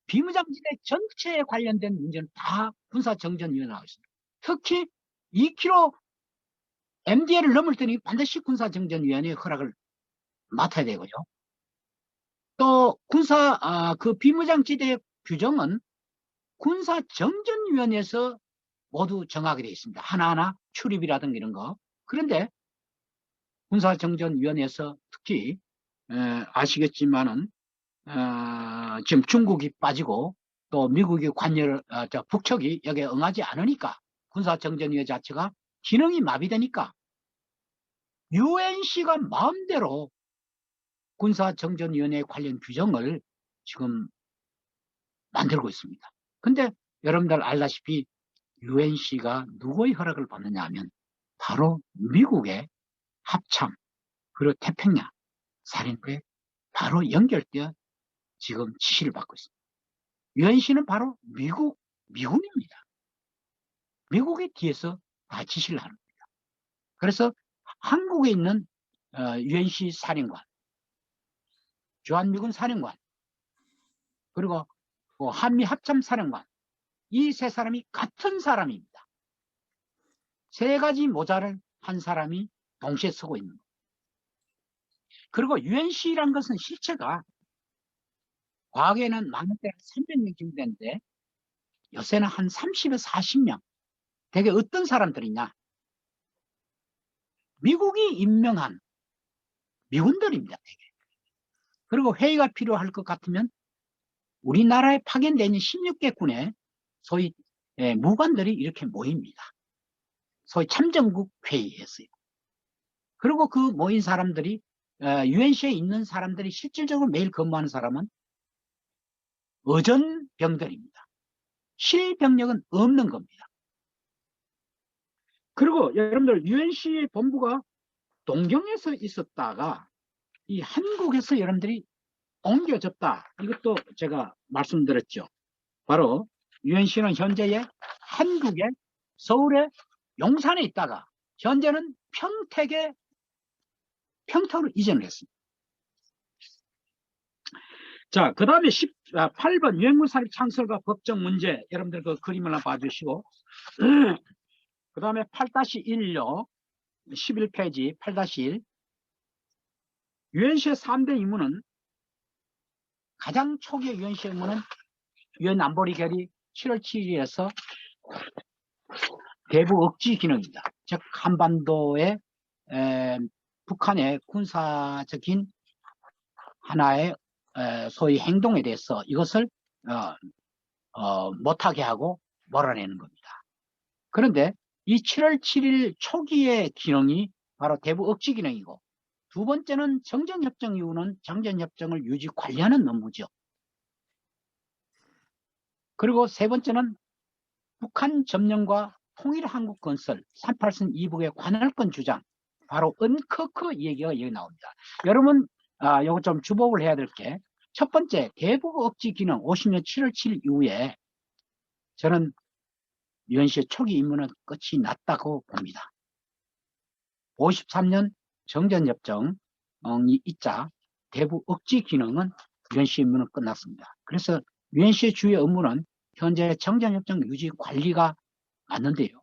Speaker 1: 비무장지대 전체에 관련된 문제는 다 군사정전위원회가 있습니다. 특히 2km MDL을 넘을 때는 반드시 군사정전위원회 허락을 맡아야 되고요. 또 그 비무장지대 규정은 군사정전위원회에서 모두 정하게 되어 있습니다. 하나하나 출입이라든가 이런 거. 그런데 군사정전위원회에서 특히 아시겠지만은 지금 중국이 빠지고 또 미국이 북측이 여기에 응하지 않으니까 군사정전위원회 자체가 기능이 마비되니까 UNC가 마음대로 군사정전위원회 관련 규정을 지금 만들고 있습니다. 근데 여러분들 알다시피 UNC가 누구의 허락을 받느냐 하면 바로 미국의 합참 그리고 태평양 사령부에 바로 연결되어 지금 지시를 받고 있습니다. UNC는 바로 미군입니다. 미국의 뒤에서 다 지시를 하는 겁니다. 그래서 한국에 있는 UNC 사령관, 주한미군 사령관, 그리고 한미 합참 사령관, 이 세 사람이 같은 사람입니다. 세 가지 모자를 한 사람이 동시에 쓰고 있는 겁니다. 그리고 UNC라는 것은 실체가 과거에는 많은 때는 300명 정도 되는데 요새는 한 30에서 40명. 되게 어떤 사람들이냐? 미국이 임명한 미군들입니다. 되게. 그리고 회의가 필요할 것 같으면 우리나라에 파견되어 있는 16개 군의 소위 무관들이 이렇게 모입니다. 소위 참전국 회의했어요. 그리고 그 모인 사람들이 UNC에 있는 사람들이 실질적으로 매일 근무하는 사람은 어전병들입니다. 실병력은 없는 겁니다. 그리고 여러분들 UNC의 본부가 동경에서 있었다가 이 한국에서 여러분들이 옮겨졌다. 이것도 제가 말씀드렸죠. 바로 UNC는 현재의 한국의 서울의 용산에 있다가 현재는 평택으로 이전을 했습니다. 자, 그 다음에 18번 유엔군 사립 창설과 법적 문제, 여러분들 그 그림을 하나 봐주시고 그 다음에 8-1요 11페이지 8-1 UNC의 3대 임무는 가장 초기의 UNC의 임무는 유엔 안보리 결의 7월 7일에서 대북 억지 기능입니다. 즉 한반도의 북한의 군사적인 하나의 소위 행동에 대해서 이것을 못하게 하고 몰아내는 겁니다. 그런데 이 7월 7일 초기의 기능이 바로 대북 억지 기능이고 두 번째는 정전협정 이후는 정전협정을 유지 관리하는 업무죠. 그리고 세 번째는 북한 점령과 통일한국 건설 38선 이북의 관할권 주장 바로 은커커 얘기가 여기 나옵니다. 여러분 요거 좀 주목을 해야 될 게 첫 번째 대북 억지 기능 50년 7월 7일 이후에 저는 UNC의 초기 임무는 끝이 났다고 봅니다. 53년 정전협정이 있자 대북 억지 기능은 UNC 임무는 끝났습니다. 그래서 UNC의 주요 업무는 현재 정전협정 유지 관리가 맞는데요.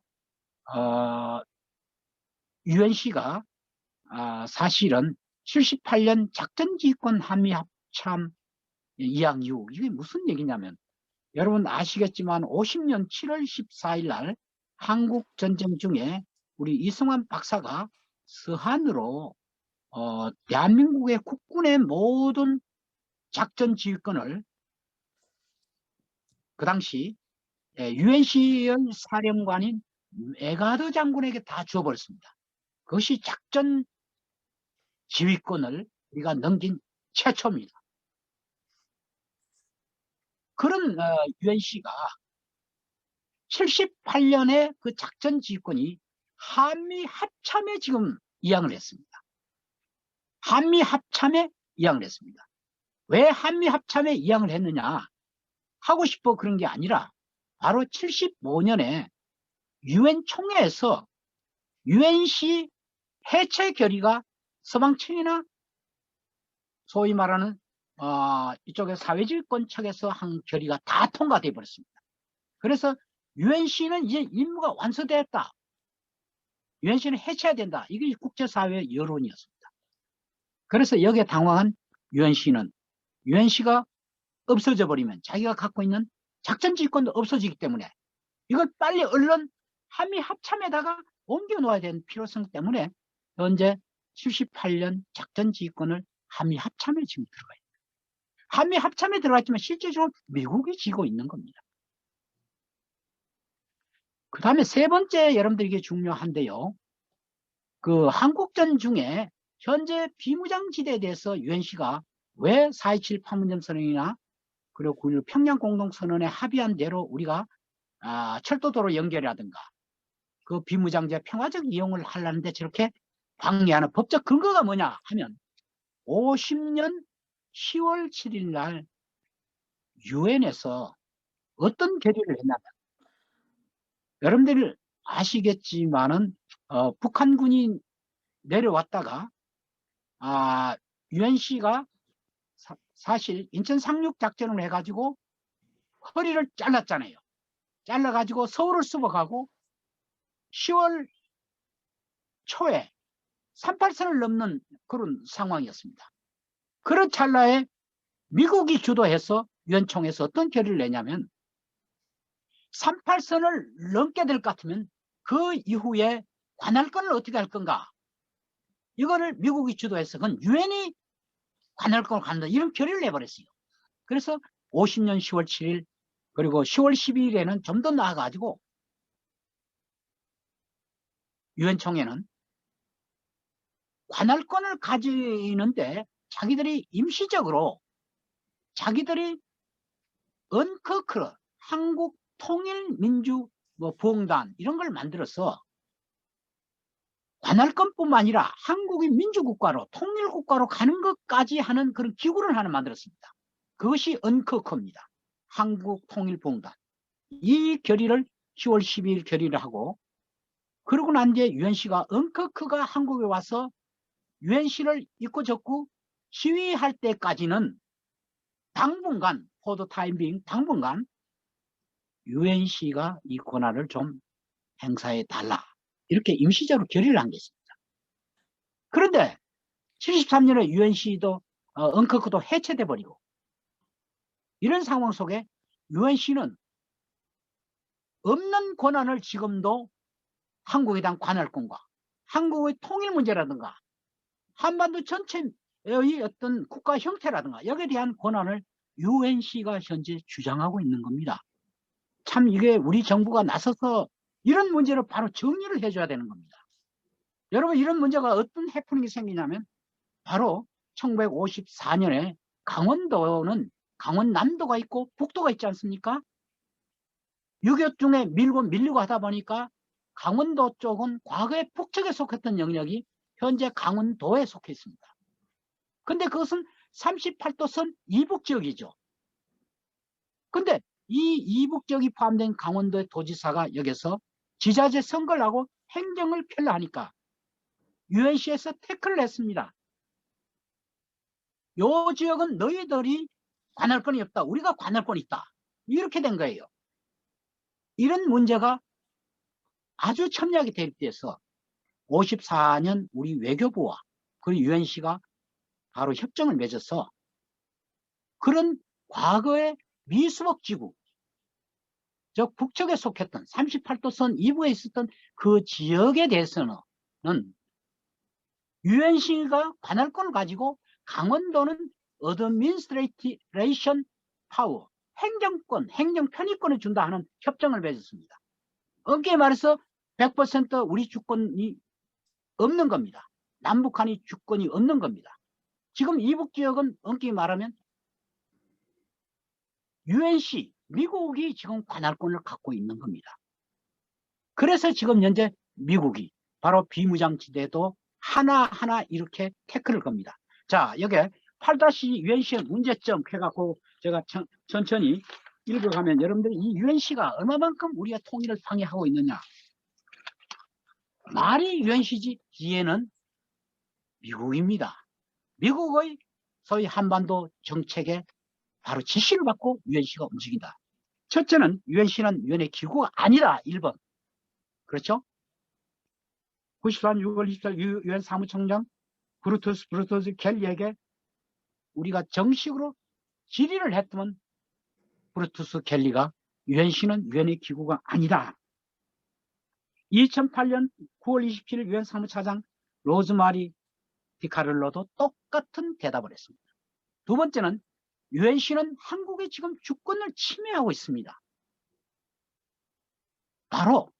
Speaker 1: UNC가 사실은 78년 작전지휘권 한미합참 이양 이후 이게 무슨 얘기냐면 여러분 아시겠지만 50년 7월 14일 날 한국 전쟁 중에 우리 이승환 박사가 서한으로 대한민국의 국군의 모든 작전 지휘권을 그 당시 UNC의 사령관인 에가드 장군에게 다 주어버렸습니다. 그것이 작전 지휘권을 우리가 넘긴 최초입니다. 그런 UNC가 78년에 그 작전 지휘권이 한미 합참에 지금 이양을 했습니다. 한미 합참에 이양을 했습니다. 왜 한미 합참에 이양을 했느냐? 하고 싶어 그런 게 아니라 바로 75년에 유엔 총회에서 UNC 해체 결의가 서방층이나 소위 말하는 이쪽에 사회주의권 측에서 한 결의가 다 통과되어 버렸습니다. 그래서 UNC는 이제 임무가 완수되었다. UNC는 해체해야 된다. 이게 국제사회의 여론이었습니다. 그래서 여기에 당황한 UNC는 UNC가 없어져 버리면 자기가 갖고 있는 작전지휘권도 없어지기 때문에 이걸 빨리 얼른 한미 합참에다가 옮겨 놓아야 되는 필요성 때문에 현재 78년 작전 지휘권을 한미 합참에 지금 들어가 있습니다. 한미 합참에 들어갔지만 실질적으로 미국이 쥐고 있는 겁니다. 그 다음에 세 번째 여러분들 이게 중요한데요. 그 한국전 중에 현재 비무장지대에 대해서 UNC가 왜 4.27 판문점 선언이나 그리고 9.16 평양 공동선언에 합의한 대로 우리가 철도도로 연결이라든가 그 비무장지대 평화적 이용을 하려는데 저렇게 방해하는 법적 근거가 뭐냐 하면 50년 10월 7일 날 유엔에서 어떤 결의를 했냐면 여러분들 아시겠지만은 북한군이 내려왔다가 UNC가 사실 인천 상륙 작전을 해가지고 허리를 잘랐잖아요. 잘라가지고 서울을 수복하고 10월 초에 38선을 넘는 그런 상황이었습니다. 그런 찰나에 미국이 주도해서 유엔 총회에서 어떤 결의를 내냐면 38선을 넘게 될 것 같으면 그 이후에 관할권을 어떻게 할 건가, 이거를 미국이 주도해서 그건 유엔이 관할권을 갖는다, 이런 결의를 내버렸어요. 그래서 50년 10월 7일 그리고 10월 12일에는 좀 더 나아가지고 유엔 총회는 관할권을 가지는데 자기들이 임시적으로 자기들이 언커크러 한국 통일민주 부흥단 이런 걸 만들어서 관할권뿐만 아니라 한국이 민주국가로 통일국가로 가는 것까지 하는 그런 기구를 하나 만들었습니다. 그것이 언커크입니다. 한국통일부흥단. 이 결의를 10월 12일 결의를 하고, 그러고 난 뒤에 UNC가 언커크가 한국에 와서 UNC를 입고 적고 시위할 때까지는 당분간, 포드 타임빙 당분간 UNC가 이 권한을 좀 행사해 달라, 이렇게 임시적으로 결의를 한 게 있습니다. 그런데 73년에 UNC도 언커크도 해체돼 버리고, 이런 상황 속에 UNC는 없는 권한을 지금도 한국에 대한 관할권과 한국의 통일 문제라든가 한반도 전체의 어떤 국가 형태라든가 여기에 대한 권한을 UNC가 현재 주장하고 있는 겁니다. 참 이게 우리 정부가 나서서 이런 문제를 바로 정리를 해줘야 되는 겁니다. 여러분, 이런 문제가 어떤 해프닝이 생기냐면 바로 1954년에 강원도는 강원남도가 있고 북도가 있지 않습니까? 6.25 중에 밀리고 하다 보니까 강원도 쪽은 과거에 북쪽에 속했던 영역이 현재 강원도에 속해 있습니다. 근데 그것은 38도선 이북 지역이죠. 근데 이 이북 지역이 포함된 강원도의 도지사가 여기서 지자체 선거를 하고 행정을 펴려 하니까 UNC에서 태클을 했습니다. 요 지역은 너희들이 관할권이 없다, 우리가 관할권이 있다, 이렇게 된 거예요. 이런 문제가 아주 첨예하게 대립돼서 54년 우리 외교부와 그리고 UNC가 바로 협정을 맺어서 그런 과거의 미수복지구, 즉 북쪽에 속했던 38도선 이부에 있었던 그 지역에 대해서는 UNC가 관할권을 가지고 강원도는 어드민스트레이션 파워, 행정권, 행정편의권을 준다 하는 협정을 맺었습니다. 엄격히 말해서 100% 우리 주권이 없는 겁니다. 남북한이 주권이 없는 겁니다. 지금 이북지역은 엄격히 말하면 UNC, 미국이 지금 관할권을 갖고 있는 겁니다. 그래서 지금 현재 미국이 바로 비무장지대도 하나하나 이렇게 태클을 겁니다. 자, 여기 8-UNC의 문제점 해갖고 제가 천천히 읽어가면 여러분들이 이 UNC가 얼마만큼 우리가 통일을 방해하고 있느냐. 말이 UNC지 뒤에는 미국입니다. 미국의 소위 한반도 정책에 바로 지시를 받고 UNC가 움직인다. 첫째는 UNC는 유엔의 기구가 아니다. 1번. 그렇죠? 94년 6월 24일 유엔 사무총장 브루투스 켈리에게 우리가 정식으로 질의를 했더니 브루투스 켈리가 UNC는 유엔의 기구가 아니다. 2008년 9월 27일 유엔 사무차장 로즈마리 디카를로도 똑같은 대답을 했습니다. 두 번째는 유엔시는 한국의 지금 주권을 침해하고 있습니다. 바로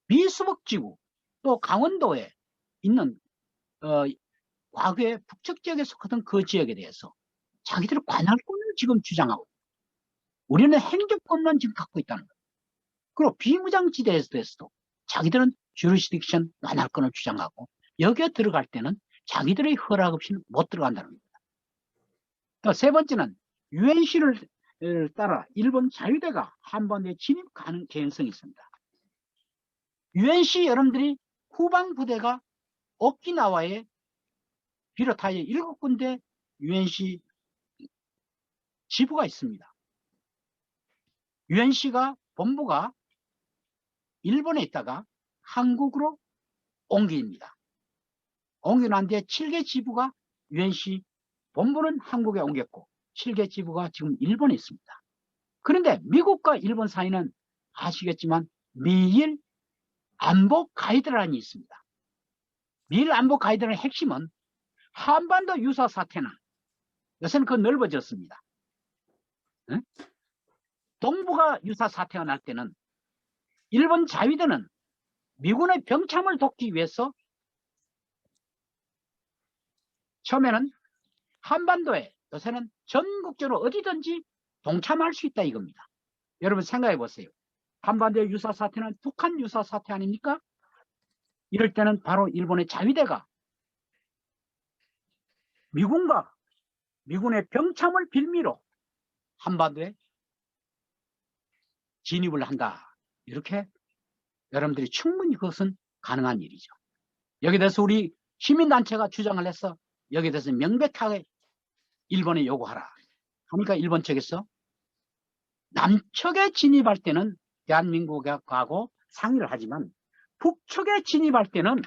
Speaker 1: 비수복지구 또 강원도에 있는 과거에 북측 지역에 속하던 그 지역에 대해서 자기들의 관할권을 지금 주장하고 우리는 행정권만 지금 갖고 있다는 거예요. 그리고 비무장지대에 대해서도 자기들은 주리스딕션 관할권을 주장하고 여기에 들어갈 때는 자기들의 허락 없이는 못 들어간다는 겁니다. 또 세 번째는 유엔시를 따라 일본 자위대가 한반도에 진입하는 개연성이 있습니다. 유엔시 여러분들이 후방 부대가 오키나와에 비롯하여 7군데 유엔시 지부가 있습니다. 유엔시가 본부가 일본에 있다가 한국으로 옮깁니다. 옮기고 난 뒤에 7개 지부가 유엔시 본부는 한국에 옮겼고 7개 지부가 지금 일본에 있습니다. 그런데 미국과 일본 사이는 아시겠지만 미일 안보 가이드라인이 있습니다. 미일 안보 가이드라인의 핵심은 한반도 유사 사태나 요새는 그 넓어졌습니다. 응? 동북아 유사 사태가 날 때는 일본 자위대는 미군의 병참을 돕기 위해서 처음에는 한반도에 요새는 전국적으로 어디든지 동참할 수 있다 이겁니다. 여러분 생각해 보세요. 한반도의 유사 사태는 북한 유사 사태 아닙니까? 이럴 때는 바로 일본의 자위대가 미군과 미군의 병참을 빌미로 한반도에 진입을 한다. 이렇게 여러분들이 충분히 그것은 가능한 일이죠. 여기에 대해서 우리 시민단체가 주장을 해서 여기에 대해서 명백하게 일본에 요구하라. 하니까 일본 측에서 남측에 진입할 때는 대한민국하고 상의를 하지만 북측에 진입할 때는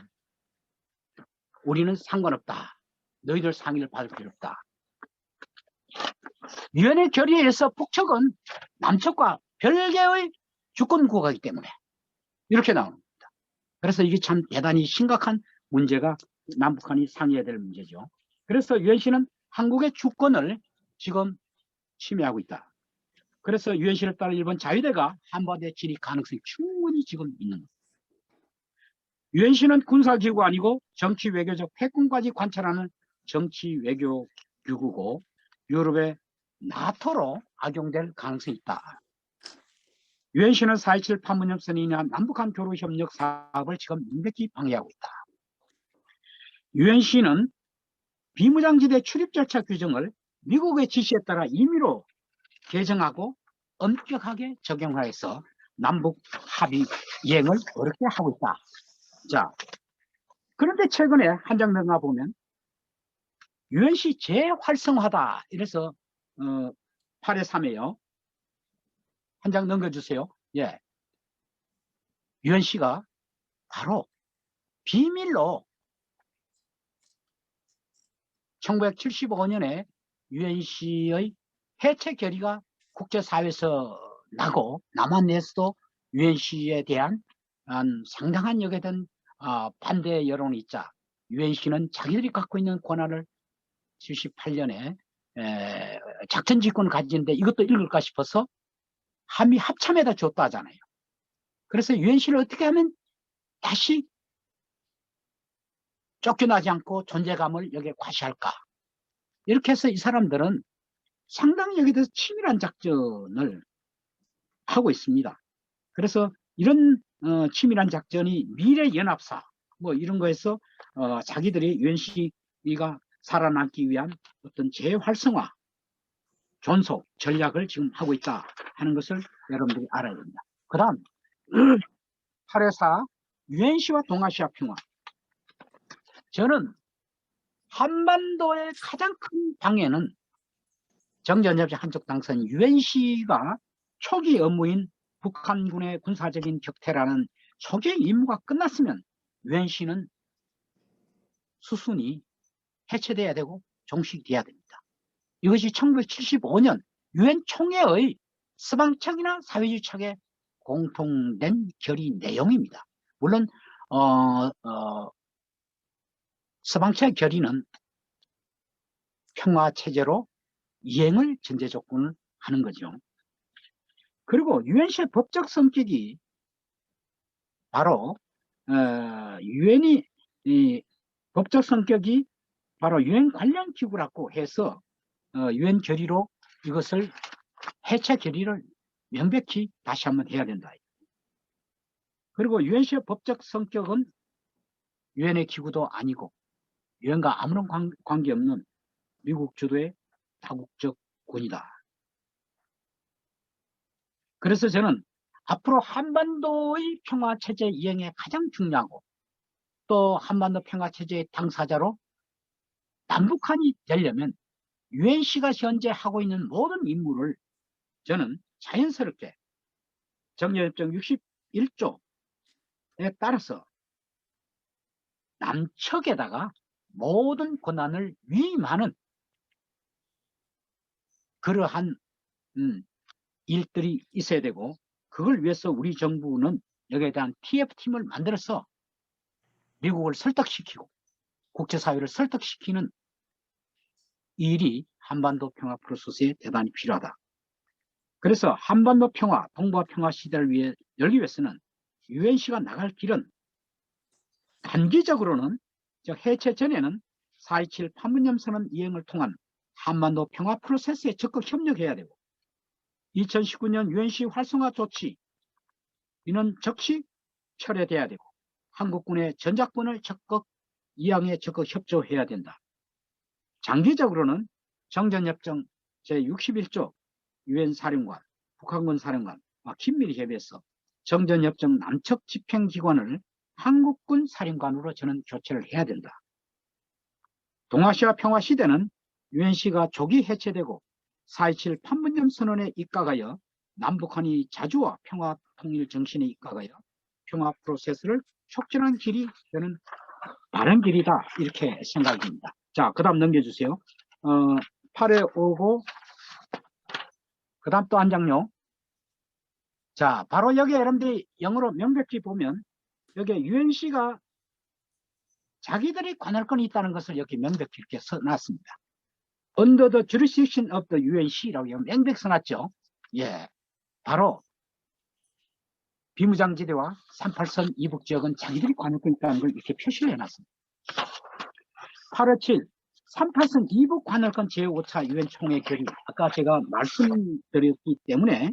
Speaker 1: 우리는 상관없다. 너희들 상의를 받을 필요 없다. 유엔의 결의에 의해서 북측은 남측과 별개의 주권 구호가기 때문에 이렇게 나옵니다. 그래서 이게 참 대단히 심각한 문제가 남북한이 상의해야 될 문제죠. 그래서 유엔시는 한국의 주권을 지금 침해하고 있다. 그래서 유엔시를 따라 일본 자위대가 한반도에 진입 가능성이 충분히 지금 있는 겁니다. 유엔시는 군사기구가 아니고 정치 외교적 패권까지 관찰하는 정치 외교 기구고 유럽의 나토로 악용될 가능성이 있다. 유엔시는 4.27 판문점선에 인한 남북한 교류협력 사업을 지금 명백히 방해하고 있다. 유엔시는 비무장지대 출입 절차 규정을 미국의 지시에 따라 임의로 개정하고 엄격하게 적용하여서 남북 합의 이행을 어렵게 하고 있다. 자, 그런데 최근에 한 장 넘어가 보면 유엔시 재활성화다. 이래서 8회 3회요. 한 장 넘겨주세요. 예, 유엔시가 바로 비밀로 1975년에 유엔시의 해체 결의가 국제사회에서 나고 남한 내에서도 유엔시에 대한 상당한 역에 된 반대 여론이 있자 유엔시는 자기들이 갖고 있는 권한을 78년에 작전 지휘권을 가지는데 이것도 읽을까 싶어서 한미 합참에다 줬다 하잖아요. 그래서 유엔시를 어떻게 하면 다시 쫓겨나지 않고 존재감을 여기에 과시할까. 이렇게 해서 이 사람들은 상당히 여기에 대해서 치밀한 작전을 하고 있습니다. 그래서 이런 치밀한 작전이 미래연합사 뭐 이런 거에서 자기들이 유엔시가 살아남기 위한 어떤 재활성화 존속 전략을 지금 하고 있다 하는 것을 여러분들이 알아야 됩니다. 그 다음 8회사 유엔시와 동아시아 평화. 저는 한반도의 가장 큰 방해는 정전협정 한쪽 당선 유엔시가 초기 업무인 북한군의 군사적인 격퇴라는 초기의 임무가 끝났으면 유엔시는 수순이 해체돼야 되고 종식돼야 됩니다. 이것이 1975년 유엔 총회의 서방측이나 사회주의 측의 공통된 결의 내용입니다. 물론 서방체 결의는 평화체제로 이행을 전제 조건을 하는 거죠. 그리고 유엔시의 법적 성격이 바로 유엔이 법적 성격이 바로 유엔 관련 기구라고 해서 유엔 결의로 이것을 해체 결의를 명백히 다시 한번 해야 된다. 그리고 유엔시의 법적 성격은 유엔의 기구도 아니고 유엔과 아무런 관계없는 미국 주도의 다국적 군이다. 그래서 저는 앞으로 한반도의 평화체제 이행에 가장 중요하고 또 한반도 평화체제의 당사자로 남북한이 되려면 유엔시가 현재 하고 있는 모든 임무를 저는 자연스럽게 정전협정 61조에 따라서 남측에다가 모든 권한을 위임하는 그러한 일들이 있어야 되고, 그걸 위해서 우리 정부는 여기에 대한 TF팀을 만들어서 미국을 설득시키고 국제사회를 설득시키는 일이 한반도 평화 프로세스에 대단히 필요하다. 그래서 한반도 평화, 동북아 평화 시대를 열기 위해서는 UNC가 나갈 길은 단기적으로는, 즉 해체 전에는 4.27 판문점 선언 이행을 통한 한반도 평화 프로세스에 적극 협력해야 되고, 2019년 UNC 활성화 조치 이는 즉시 철회돼야 되고, 한국군의 전작권을 적극 이양에 적극 협조해야 된다. 장기적으로는 정전협정 제61조 유엔 사령관, 북한군 사령관과 긴밀히 협의해서 정전협정 남측 집행기관을 한국군 사령관으로 저는 교체를 해야 된다. 동아시아 평화 시대는 UNC가 조기 해체되고 4.27 판문점 선언에 입각하여 남북한이 자주와 평화 통일 정신에 입각하여 평화 프로세스를 촉진한 길이 저는 바른 길이다, 이렇게 생각합니다. 자, 그 다음 넘겨주세요. 8회 오고 그 다음 또 한 장요. 자, 바로 여기에 여러분들이 영어로 명백히 보면 여기에 UNC가 자기들이 관할권이 있다는 것을 여기 명백히 이렇게 써놨습니다. Under the jurisdiction of the UNC라고 명백히 써놨죠. 예, 바로 비무장지대와 38선 이북지역은 자기들이 관할권이 있다는 걸 이렇게 표시를 해놨습니다. 8.27 38선 이북 관할권 제5차 유엔 총회 결의, 아까 제가 말씀드렸기 때문에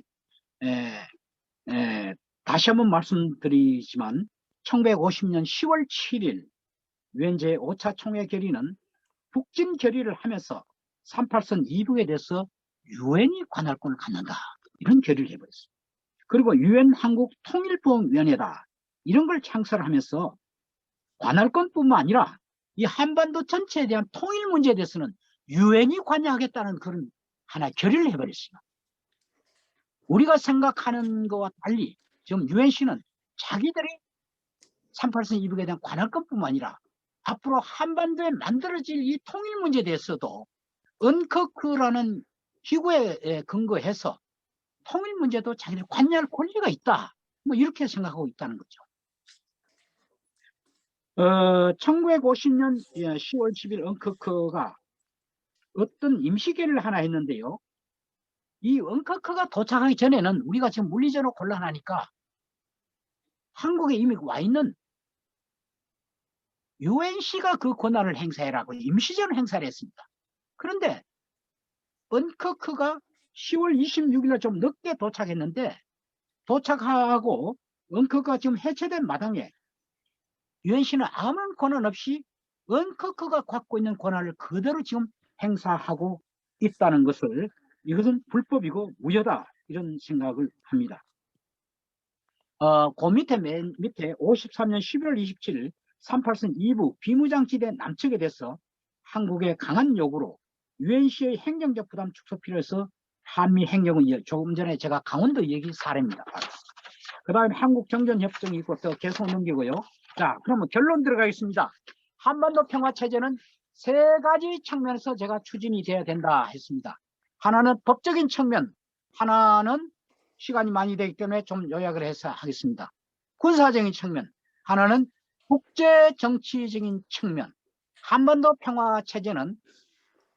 Speaker 1: 다시 한번 말씀드리지만 1950년 10월 7일 유엔 제5차 총회 결의는 북진 결의를 하면서 38선 이북에 대해서 유엔이 관할권을 갖는다, 이런 결의를 해버렸습니다. 그리고 유엔 한국 통일보험위원회다, 이런 걸 창설하면서 관할권뿐만 아니라 이 한반도 전체에 대한 통일 문제에 대해서는 유엔이 관여하겠다는 그런 하나의 결의를 해버렸습니다. 우리가 생각하는 것과 달리 지금 UNC는 자기들이 38선 이북에 대한 관할권뿐만 아니라 앞으로 한반도에 만들어질 이 통일 문제에 대해서도 언커크라는 기구에 근거해서 통일 문제도 자기들 관여할 권리가 있다, 뭐 이렇게 생각하고 있다는 거죠. 1950년 10월 10일 언커크가 어떤 임시결의를 하나 했는데요. 이 언커크가 도착하기 전에는 우리가 지금 물리적으로 곤란하니까 한국에 이미 와 있는 UNC가 그 권한을 행사해라고 임시적으로 행사를 했습니다. 그런데 언커크가 10월 26일에 좀 늦게 도착했는데, 도착하고 언커크가 지금 해체된 마당에 UNC는 아무런 권한 없이 언커크가 갖고 있는 권한을 그대로 지금 행사하고 있다는 것을, 이것은 불법이고 무효다, 이런 생각을 합니다. 그 맨 밑에 53년 11월 27일 38선 이북 비무장지대 남측에 대해서 한국의 강한 요구로 UNC의 행정적 부담 축소 필요해서 한미 행정은, 조금 전에 제가 강원도 얘기 사례입니다. 그 다음에 한국 정전협정이 있고 또 계속 넘기고요. 자, 그러면 결론 들어가겠습니다. 한반도 평화체제는 세 가지 측면에서 제가 추진이 돼야 된다 했습니다. 하나는 법적인 측면, 하나는 시간이 많이 되기 때문에 좀 요약을 해서 하겠습니다. 군사적인 측면, 하나는 국제정치적인 측면. 한반도 평화체제는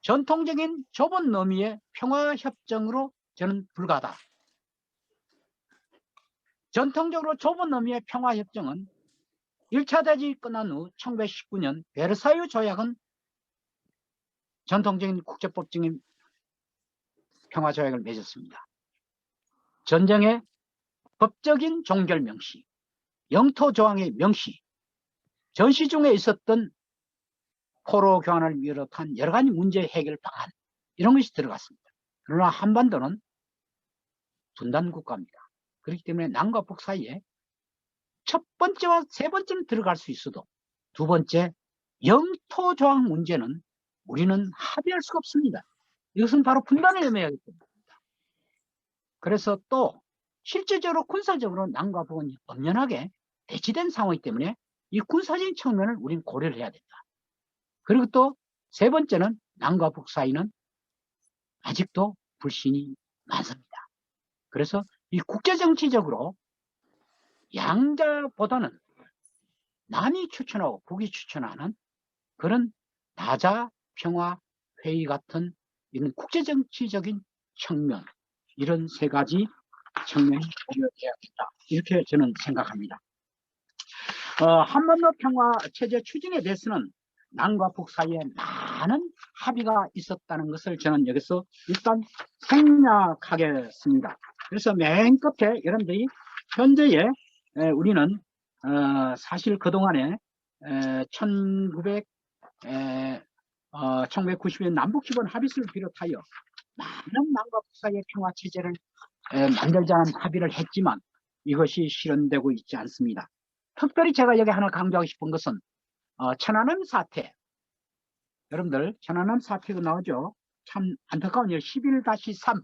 Speaker 1: 전통적인 좁은 의미의 평화협정으로 저는 불과하다. 전통적으로 좁은 의미의 평화협정은 1차 대전이 끝난 후 1919년 베르사유 조약은 전통적인 국제법적인 평화조약을 맺었습니다. 전쟁의 법적인 종결 명시, 영토조항의 명시, 전시 중에 있었던 포로 교환을 비롯한 여러 가지 문제 해결 방안, 이런 것이 들어갔습니다. 그러나 한반도는 분단 국가입니다. 그렇기 때문에 남과 북 사이에 첫 번째와 세 번째는 들어갈 수 있어도 두 번째 영토조항 문제는 우리는 합의할 수가 없습니다. 이것은 바로 분단의 의미가 있습니다. 그래서 또 실제적으로 군사적으로 남과 북은 엄연하게 대치된 상황이기 때문에 이 군사적인 측면을 우리는 고려를 해야 된다. 그리고 또 세 번째는 남과 북 사이는 아직도 불신이 많습니다. 그래서 이 국제정치적으로 양자보다는 남이 추천하고 북이 추천하는 그런 다자평화회의 같은 이런 국제정치적인 측면, 이런 세 가지 측면이 고려되어야겠다, 이렇게 저는 생각합니다. 한반도 평화체제 추진에 대해서는 남과 북 사이에 많은 합의가 있었다는 것을 저는 여기서 일단 생략하겠습니다. 그래서 맨 끝에 여러분들이 현재의 우리는 사실 그동안에 1990년 남북기본 합의서를 비롯하여 많은 남과 북 사이의 평화체제를 만들자는 합의를 했지만 이것이 실현되고 있지 않습니다. 특별히 제가 여기 하나 강조하고 싶은 것은 천안함 사태. 여러분들 천안함 사태가 나오죠. 참 안타까운 일. 11-3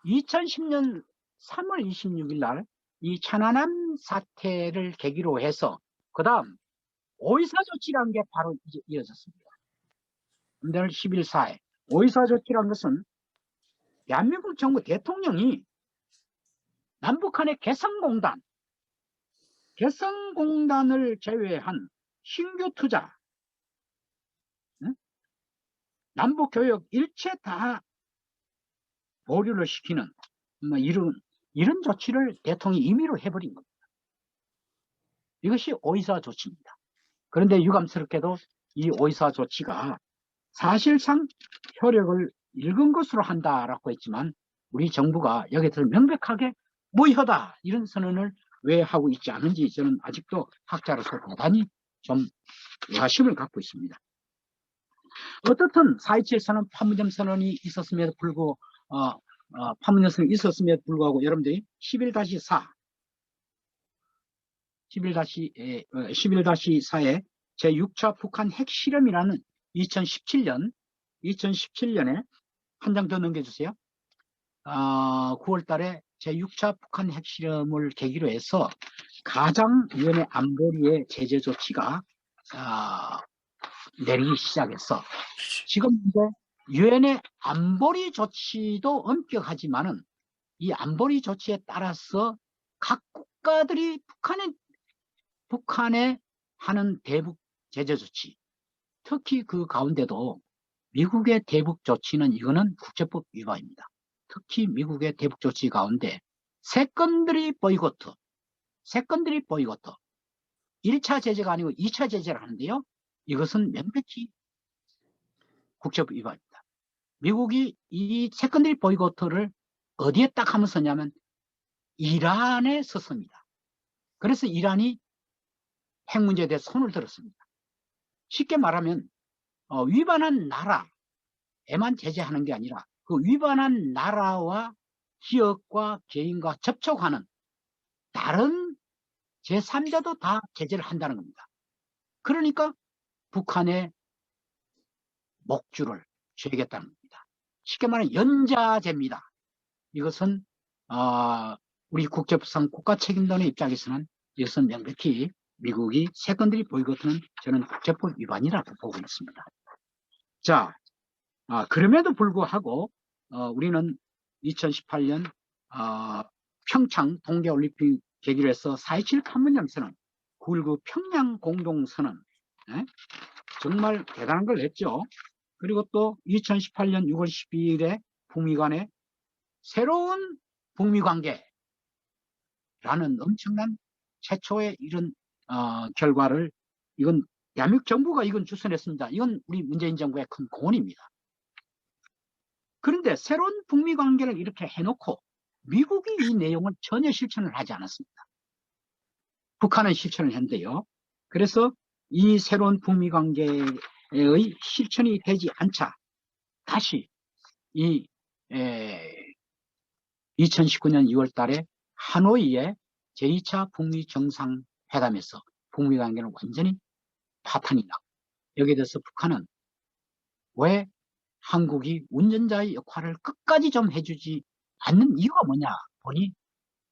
Speaker 1: 2010년 3월 26일 날 이 천안함 사태를 계기로 해서 그 다음 오이사 조치라는 게 바로 이어졌습니다. 오늘 11.4에 오이사 조치라는 것은 대한민국 정부 대통령이 남북한의 개성공단을 제외한 신규 투자, 남북교역 일체 다 보류를 시키는 이런 조치를 대통령이 임의로 해버린 겁니다. 이것이 오이사 조치입니다. 그런데 유감스럽게도 이 오이사 조치가 사실상 효력을 잃은 것으로 한다라고 했지만 우리 정부가 여기서 명백하게 무효다 이런 선언을 왜 하고 있지 않은지 저는 아직도 학자로서 대단히 좀 의아심을 갖고 있습니다. 어떻든 4.27 선언 판문점 선언이 있었음에도 불구하고 판문점 선언이 있었음에도 불구하고 여러분들이 11-4 11-4에 제6차 북한 핵실험이라는 2017년에 한 장 더 넘겨주세요. 9월 달에 제6차 북한 핵실험을 계기로 해서 가장위원회 안보리의 제재 조치가 내리기 시작했어. 지금 이제 유엔의 안보리 조치도 엄격하지만은 이 안보리 조치에 따라서 각 국가들이 북한에 하는 대북 제재 조치, 특히 그 가운데도 미국의 대북 조치는 이거는 국제법 위반입니다. 특히 미국의 대북 조치 가운데 세컨드리 보이콧 1차 제재가 아니고 2차 제재를 하는데요. 이것은 명백히 국제법 위반입니다. 미국이 이 세컨드리 보이콧을 어디에 딱 하면 썼냐면 이란에 썼습니다. 그래서 이란이 핵 문제에 대해서 손을 들었습니다. 쉽게 말하면 위반한 나라에만 제재하는 게 아니라 그 위반한 나라와 기업과 개인과 접촉하는 다른 제3자도 다 제재를 한다는 겁니다. 그러니까 북한의 목줄을 죄겠다는 겁니다. 쉽게 말하면 연자제입니다. 이것은 우리 국제법상 국가책임론의 입장에서는 이것은 명백히 미국이 세컨드리 보이콧은 저는 국제법 위반이라고 보고 있습니다. 자, 그럼에도 불구하고 우리는 2018년 평창 동계올림픽 계기로 해서 4.27 판문점선언, 9.19 평양 공동선언, 정말 대단한 걸 했죠. 그리고 또 2018년 6월 12일에 북미 간의 새로운 북미 관계라는 엄청난 최초의 이런 결과를, 이건 대한민국 정부가 이건 주선했습니다. 이건 우리 문재인 정부의 큰 공헌입니다. 그런데 새로운 북미 관계를 이렇게 해놓고 미국이 이 내용을 전혀 실천을 하지 않았습니다. 북한은 실천을 했는데요. 그래서 이 새로운 북미 관계의 실천이 되지 않자 다시 이 2019년 2월 달에 하노이의 제2차 북미 정상회담에서 북미 관계는 완전히 파탄이 나고, 여기에 대해서 북한은 왜 한국이 운전자의 역할을 끝까지 좀 해주지 않는 이유가 뭐냐 보니,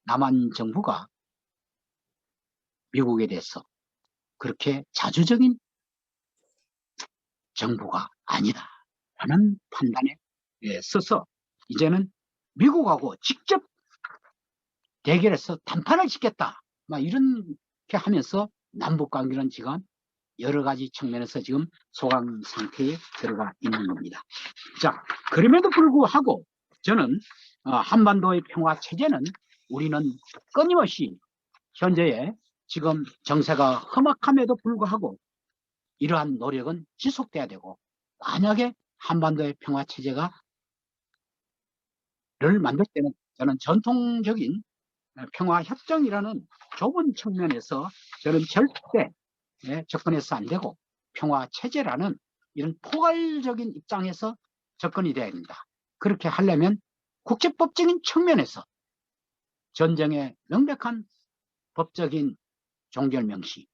Speaker 1: 남한 정부가 미국에 대해서 그렇게 자주적인 정부가 아니다 라는 판단에 서서 이제는 미국하고 직접 대결해서 단판을 짓겠다, 막 이렇게 하면서 남북관계는 지금 여러 가지 측면에서 지금 소강 상태에 들어가 있는 겁니다. 자, 그럼에도 불구하고 저는 한반도의 평화 체제는 우리는 끊임없이 현재의 지금 정세가 험악함에도 불구하고 이러한 노력은 지속돼야 되고, 만약에 한반도의 평화 체제가 를 만들 때는 저는 전통적인 평화협정이라는 좁은 측면에서 저는 절대 접근해서 안 되고, 평화체제라는 이런 포괄적인 입장에서 접근이 돼야 됩니다. 그렇게 하려면 국제법적인 측면에서 전쟁의 명백한 법적인 종결 명시,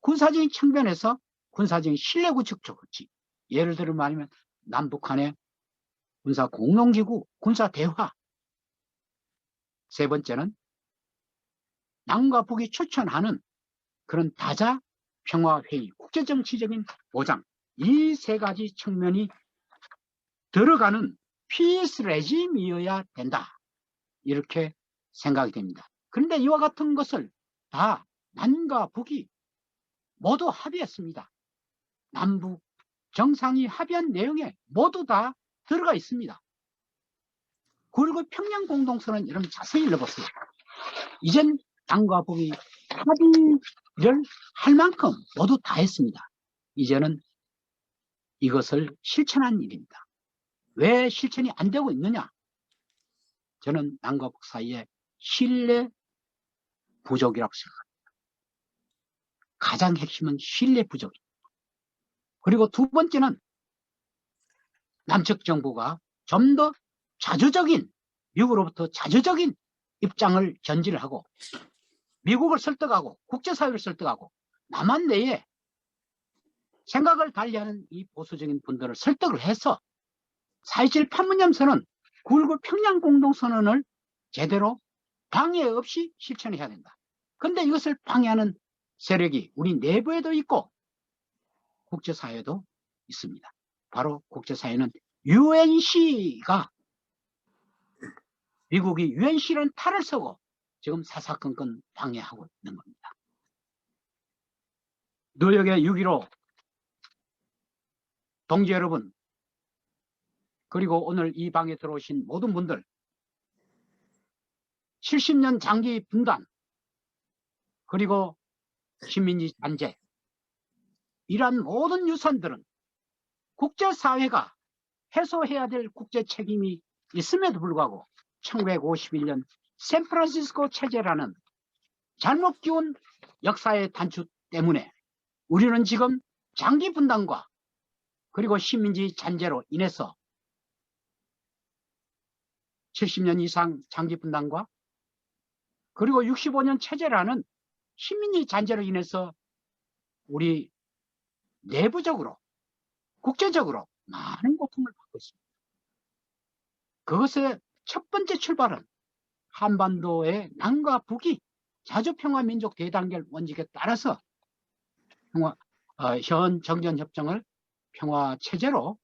Speaker 1: 군사적인 측면에서 군사적인 신뢰 구축 조치, 예를 들어 말하면 남북한의 군사 공동기구, 군사 대화. 세 번째는 남과 북이 추천하는 그런 다자 평화회의, 국제정치적인 보장, 이 세 가지 측면이 들어가는 피스 레짐이어야 된다, 이렇게 생각이 됩니다. 그런데 이와 같은 것을 다 남과 북이 모두 합의했습니다. 남북 정상이 합의한 내용에 모두 다 들어가 있습니다. 그리고 평양 공동선언 이런 자세히 읽어보세요. 이젠 남과 북이 합의를 할 만큼 모두 다 했습니다. 이제는 이것을 실천한 일입니다. 왜 실천이 안 되고 있느냐? 저는 남과 북 사이에 신뢰 부족이라고 생각합니다. 가장 핵심은 신뢰 부족입니다. 그리고 두 번째는 남측 정부가 좀 더 자주적인, 미국으로부터 자주적인 입장을 견지를 하고, 미국을 설득하고 국제사회를 설득하고 남한 내에 생각을 달리하는 이 보수적인 분들을 설득을 해서 4.27 판문점선언, 9.19 평양공동선언을 제대로 방해 없이 실천해야 된다. 그런데 이것을 방해하는 세력이 우리 내부에도 있고 국제사회에도 있습니다. 바로 국제사회는 UNC가, 미국이 UNC라는 탈을 서고 지금 사사건건 방해하고 있는 겁니다. 뉴욕의 6.15 동지 여러분, 그리고 오늘 이 방에 들어오신 모든 분들, 70년 장기 분단, 그리고 식민지 단죄, 이러한 모든 유산들은 국제사회가 해소해야 될 국제 책임이 있음에도 불구하고 1951년 샌프란시스코 체제라는 잘못 끼운 역사의 단추 때문에 우리는 지금 장기 분단과 그리고 식민지 잔재로 인해서 70년 이상 장기 분단과 그리고 65년 체제라는 식민지 잔재로 인해서 우리 내부적으로 국제적으로 많은 고통을 받고 있습니다. 그것의 첫 번째 출발은 한반도의 남과 북이 자주평화민족 대단결 원칙에 따라서 현 정전협정을 평화체제로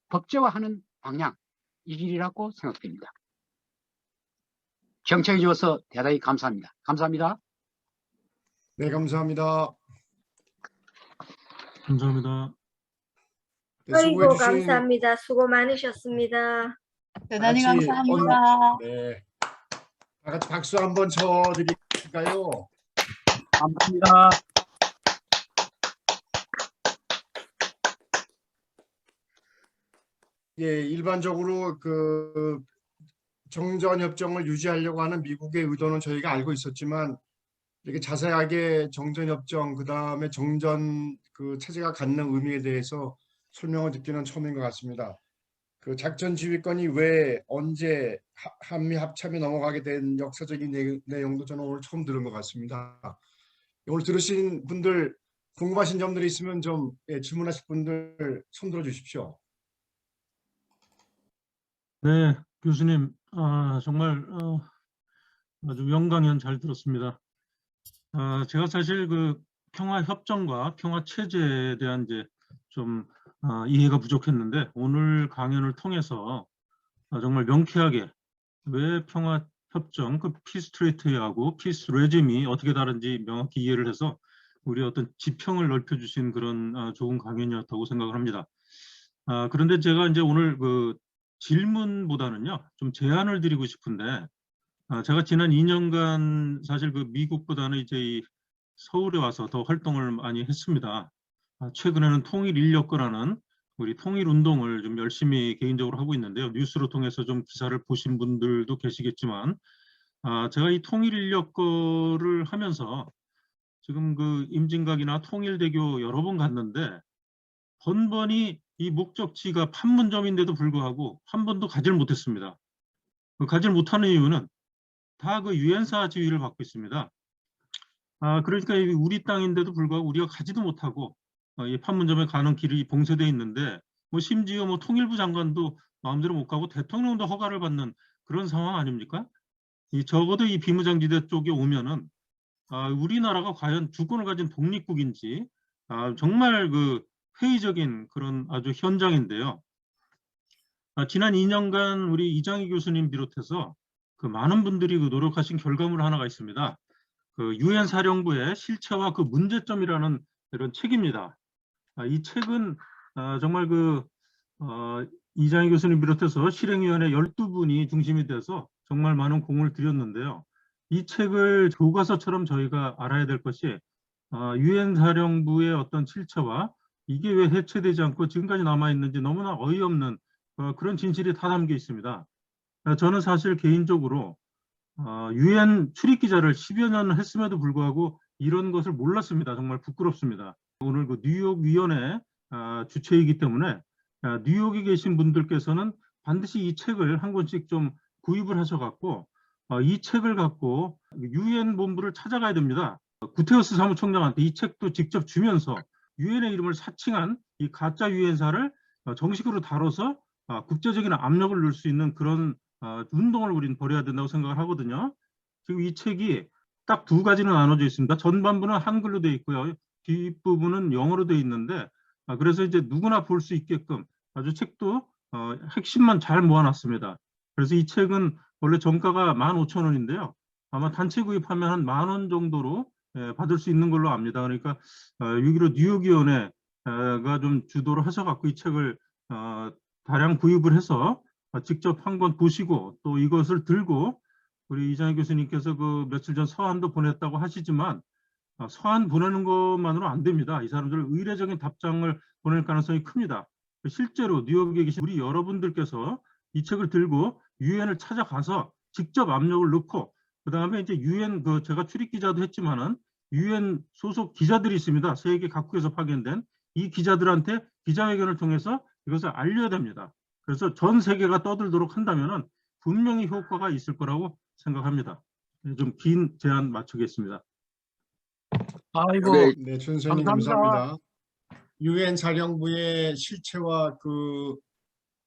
Speaker 1: 법제화하는 방향, 이 길이라고 생각됩니다. 경청해 주셔서 대단히 감사합니다. 감사합니다.
Speaker 2: 네, 감사합니다.
Speaker 3: 감사합니다.
Speaker 2: 네, 수고해
Speaker 4: 아이고,
Speaker 2: 주신
Speaker 4: 감사합니다. 수고 많으셨습니다.
Speaker 5: 대단히
Speaker 2: 같이
Speaker 5: 감사합니다.
Speaker 2: 네, 다 같이 박수 한번 쳐드릴까요?
Speaker 1: 감사합니다.
Speaker 2: 예, 일반적으로 그 정전 협정을 유지하려고 하는 미국의 의도는 저희가 알고 있었지만 이렇게 자세하게 정전 협정 그다음에 정전 그 체제가 갖는 의미에 대해서 설명을 듣기는 처음인 것 같습니다. 그 작전 지휘권이 왜 언제 한미 합참에 넘어가게 된 역사적인 내용도 저는 오늘 처음 들은 것 같습니다. 오늘 들으신 분들 궁금하신 점들이 있으면 좀 질문하실 분들 손 들어 주십시오.
Speaker 3: 네, 교수님, 정말 아주 명강연 잘 들었습니다. 제가 사실 그 평화 협정과 평화 체제에 대한 이제 좀 이해가 부족했는데 오늘 강연을 통해서 정말 명쾌하게 왜 평화 협정, 그 피스 트리티하고 피스 레짐이 어떻게 다른지 명확히 이해를 해서 우리 어떤 지평을 넓혀주신 그런 좋은 강연이었다고 생각을 합니다. 그런데 제가 이제 오늘 그 질문보다는요, 좀 제안을 드리고 싶은데, 제가 지난 2년간 사실 그 미국보다는 이제 이 서울에 와서 더 활동을 많이 했습니다. 최근에는 통일인력거라는 우리 통일운동을 좀 열심히 개인적으로 하고 있는데요. 뉴스로 통해서 좀 기사를 보신 분들도 계시겠지만, 제가 이 통일인력거를 하면서 지금 그 임진각이나 통일대교 여러 번 갔는데 번번이 이 목적지가 판문점인데도 불구하고 한 번도 가지를 못했습니다. 가지를 못하는 이유는 다 그 유엔사 지휘를 받고 있습니다. 그러니까 우리 땅인데도 불구하고 우리가 가지도 못하고 이 판문점에 가는 길이 봉쇄되어 있는데 뭐 심지어 뭐 통일부 장관도 마음대로 못 가고 대통령도 허가를 받는 그런 상황 아닙니까? 적어도 이 비무장지대 쪽에 오면은 우리나라가 과연 주권을 가진 독립국인지 정말 그 회의적인 그런 아주 현장인데요. 지난 2년간 우리 이장희 교수님 비롯해서 그 많은 분들이 그 노력하신 결과물 하나가 있습니다. 그 유엔 사령부의 실체와 그 문제점이라는 이런 책입니다. 이 책은 정말 그 이장희 교수님 비롯해서 실행위원회 12분이 중심이 돼서 정말 많은 공을 들였는데요. 이 책을 교과서처럼 저희가 알아야 될 것이 유엔 사령부의 어떤 실체와 이게 왜 해체되지 않고 지금까지 남아있는지 너무나 어이없는 그런 진실이 다 담겨 있습니다. 저는 사실 개인적으로 유엔 출입 기자를 10여 년을 했음에도 불구하고 이런 것을 몰랐습니다. 정말 부끄럽습니다. 오늘 그 뉴욕 위원회 주최이기 때문에 뉴욕에 계신 분들께서는 반드시 이 책을 한 권씩 좀 구입을 하셔갖고 이 책을 갖고 유엔 본부를 찾아가야 됩니다. 구테러스 사무총장한테 이 책도 직접 주면서 유엔의 이름을 사칭한 이 가짜 유엔사를 정식으로 다뤄서 국제적인 압력을 넣을 수 있는 그런 운동을 우리는 벌여야 된다고 생각을 하거든요. 지금 이 책이 딱 두 가지는 나눠져 있습니다. 전반부는 한글로 되어 있고요. 뒷부분은 영어로 되어 있는데 그래서 이제 누구나 볼 수 있게끔 아주 책도 핵심만 잘 모아놨습니다. 그래서 이 책은 원래 정가가 15,000원인데요. 아마 단체 구입하면 한 10,000원 정도로 받을 수 있는 걸로 압니다. 그러니까 6.15 뉴욕위원회가 좀 주도를 하셔갖고 이 책을 다량 구입을 해서 직접 한 권 보시고 또 이것을 들고 우리 이장희 교수님께서 그 며칠 전 서한도 보냈다고 하시지만 서한 보내는 것만으로 안 됩니다. 이 사람들 의례적인 답장을 보낼 가능성이 큽니다. 실제로 뉴욕에 계신 우리 여러분들께서 이 책을 들고 유엔을 찾아가서 직접 압력을 넣고 그 다음에 이제 유엔 제가 출입 기자도 했지만은 유엔 소속 기자들이 있습니다. 세계 각국에서 파견된 이 기자들한테 기자회견을 통해서 이것을 알려야 됩니다. 그래서 전 세계가 떠들도록 한다면은 분명히 효과가 있을 거라고 생각합니다. 좀 긴 제안 마치겠습니다.
Speaker 1: 아이고,
Speaker 2: 네, 준수님
Speaker 1: 감사합니다.
Speaker 2: 감사합니다. 유엔 사령부의 실체와 그